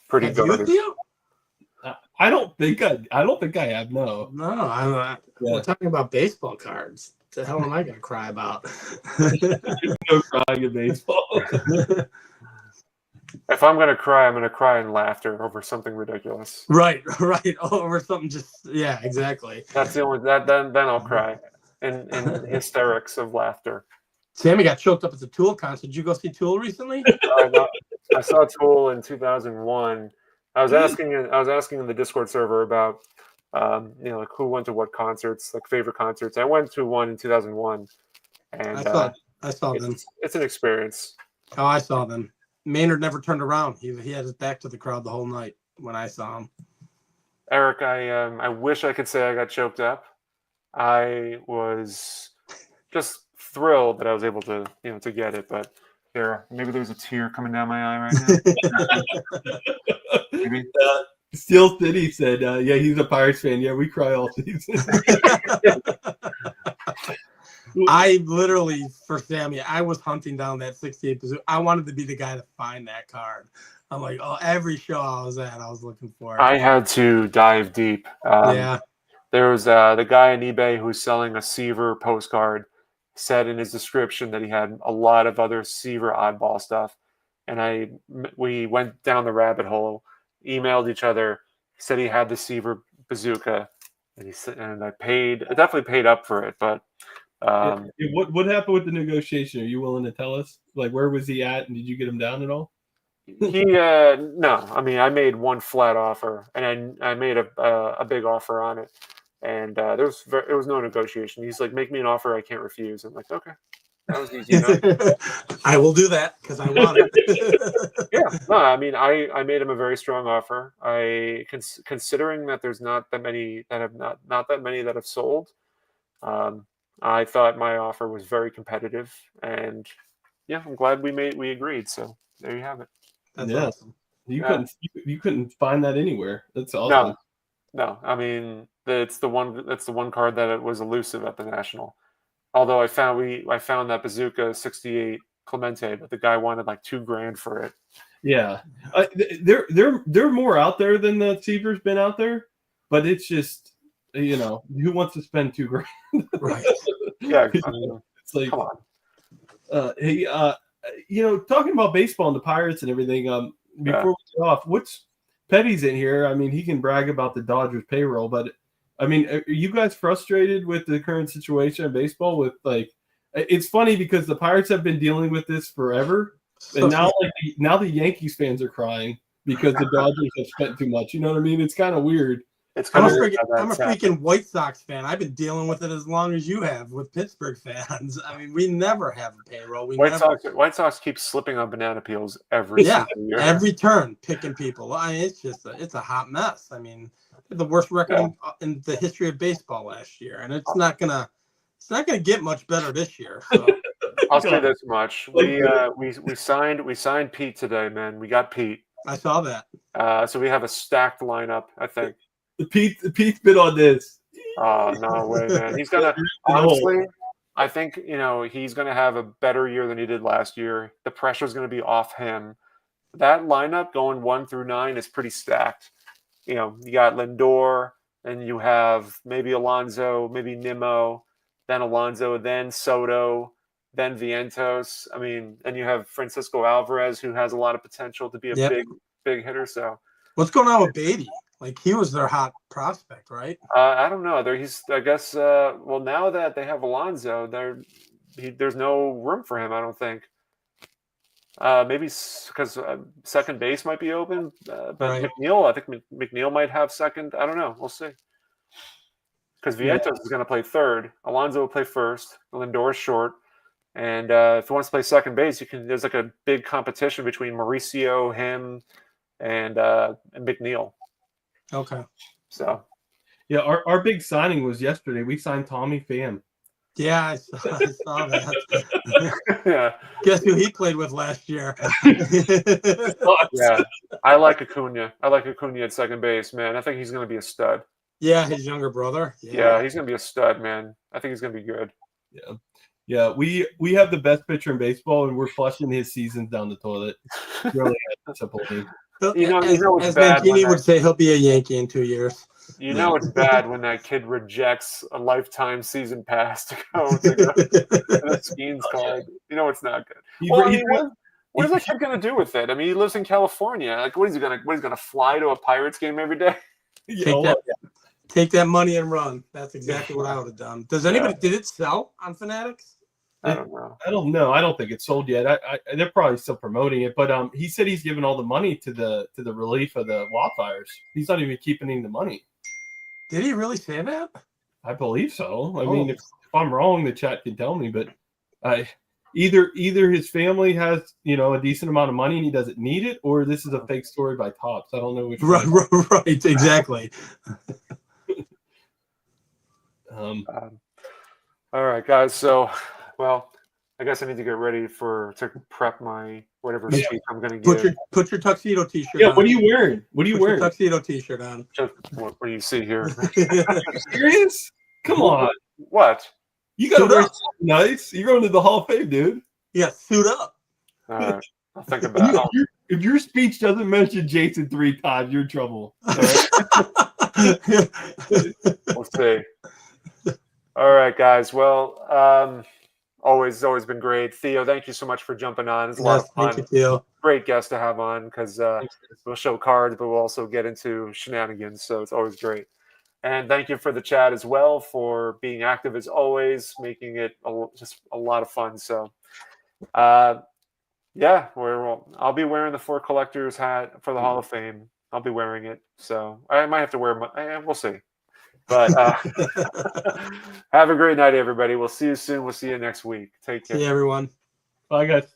pretty good. I don't think I have. No. We're talking about baseball cards. What the hell am I going to cry about? No crying in baseball. If I'm going to cry, I'm going to cry in laughter over something ridiculous. Right. Over something yeah, exactly. That's the only then I'll cry in hysterics of laughter. Sammy got choked up at the Tool concert. Did you go see Tool recently? I saw Tool in 2001. I was asking in the Discord server about like who went to what concerts, like favorite concerts. I went to one in 2001, and I saw them. It's an experience. Oh, I saw them. Maynard never turned around. He had his back to the crowd the whole night when I saw him. Eric, I wish I could say I got choked up. I was just thrilled that I was able to to get it, but maybe there's a tear coming down my eye right now. Maybe. Steel City said, yeah, he's a Pirates fan. Yeah, we cry all season. I literally, for Sammy, I was hunting down that 68 Bazooka. I wanted to be the guy to find that card. I'm like, every show I was at, I was looking for it. I had to dive deep. Yeah. There was the guy on eBay who's selling a Seaver postcard, said in his description that he had a lot of other Seaver oddball stuff. And we went down the rabbit hole, emailed each other, said he had the Seaver Bazooka, and I definitely paid up for it. But what happened with the negotiation? Are you willing to tell us? Like, where was he at, and did you get him down at all? No. I mean, I made one flat offer, and I made a big offer on it, and there was no negotiation. He's like, make me an offer I can't refuse. I'm like, okay. That was easy enough. I will do that because I want it. Yeah, no, I mean, I made him a very strong offer. Considering that there's not that many that have not that many that have sold, I thought my offer was very competitive, and yeah, I'm glad we agreed. So there you have it. That's awesome. You couldn't find that anywhere. That's awesome. No, I mean, that's the one card that it was elusive at the National. Although I found that Bazooka 68 Clemente, but the guy wanted like $2,000 for it. Yeah, they're more out there than the Seaver's been out there, but it's just who wants to spend $2,000? Right. Yeah, I mean, it's like, come on. Hey, talking about baseball and the Pirates and everything. Before we get off, Petty's in here? I mean, he can brag about the Dodgers payroll, but I mean, are you guys frustrated with the current situation in baseball? With it's funny because the Pirates have been dealing with this forever, and now the Yankees fans are crying because the Dodgers have spent too much. You know what I mean? It's kind of weird. I'm a freaking White Sox fan. I've been dealing with it as long as you have with Pittsburgh fans. I mean, we never have a payroll. White Sox keep slipping on banana peels every single year. Every turn picking people. I mean, it's a hot mess. I mean, the worst record in the history of baseball last year, and it's not gonna get much better this year. So. I'll say this much: we signed Pete today, man. We got Pete. I saw that. So we have a stacked lineup, I think. Pete's been on this. Oh, no way, man. He's gonna honestly. I think he's gonna have a better year than he did last year. The pressure's gonna be off him. That lineup going 1 through 9 is pretty stacked. You got Lindor, and you have maybe Alonso, maybe Nimmo, then Alonso, then Soto, then Vientos. I mean, and you have Francisco Alvarez, who has a lot of potential to be a big hitter. So what's going on with Beatty? Like, he was their hot prospect, right? I don't know. I guess. Well, now that they have Alonso, there's no room for him. I don't think. Maybe because second base might be open, but Right. McNeil, I think McNeil might have second. I don't know. We'll see. Because Vientos is going to play third, Alonso will play first, Lindor's short, and if he wants to play second base, there's like a big competition between Mauricio, him, and McNeil. Okay. So. Yeah, our big signing was yesterday. We signed Tommy Pham. Yeah, I saw that. Yeah. Guess who he played with last year? Yeah, I like Acuna. I like Acuna at second base, man. I think he's going to be a stud. Yeah, his younger brother. Yeah, he's going to be a stud, man. I think he's going to be good. Yeah. We have the best pitcher in baseball, and we're flushing his seasons down the toilet. Really disappointing. As Mancini would say, he'll be a Yankee in 2 years. You know it's bad when that kid rejects a lifetime season pass to go to the Skeens card. You know it's not good. What is that kid going to do with it? I mean, he lives in California. Like, what is he going to fly to a Pirates game every day? Take that money and run. That's exactly what I would have done. Did it sell on Fanatics? I don't know. I don't know. I don't think it's sold yet. They're probably still promoting it, but he said he's giving all the money to the relief of the wildfires. He's not even keeping any of the money. Did he really say that? I believe so. I mean, if I'm wrong, the chat can tell me. But either his family has a decent amount of money and he doesn't need it, or this is a fake story by Topps. I don't know which. Right, exactly. All right, guys. So, I guess I need to get ready to prep my whatever speech I'm going to give. Put your tuxedo T-shirt. Yeah, on. what are you wearing? What are you wearing? Your tuxedo T-shirt on. What do you see here? Are you serious? Come on. What? You got to wear something nice. You're going to the Hall of Fame, dude. Yeah, suit up. All right. I'll think about it. If your speech doesn't mention Jason 3 times, you're in trouble. All right? We'll see. All right, guys. Well, always been great. Theo, thank you so much for jumping on. It's a lot of fun. Thank you, Theo. Great guest to have on because we'll show cards, but we'll also get into shenanigans. So it's always great. And thank you for the chat as well for being active as always, making it just a lot of fun. So, I'll be wearing the For Collectors hat for the Hall of Fame. I'll be wearing it. So I might have to wear we'll see. But have a great night, everybody. We'll see you soon. We'll see you next week. Take care. See you, everyone. Bye, guys.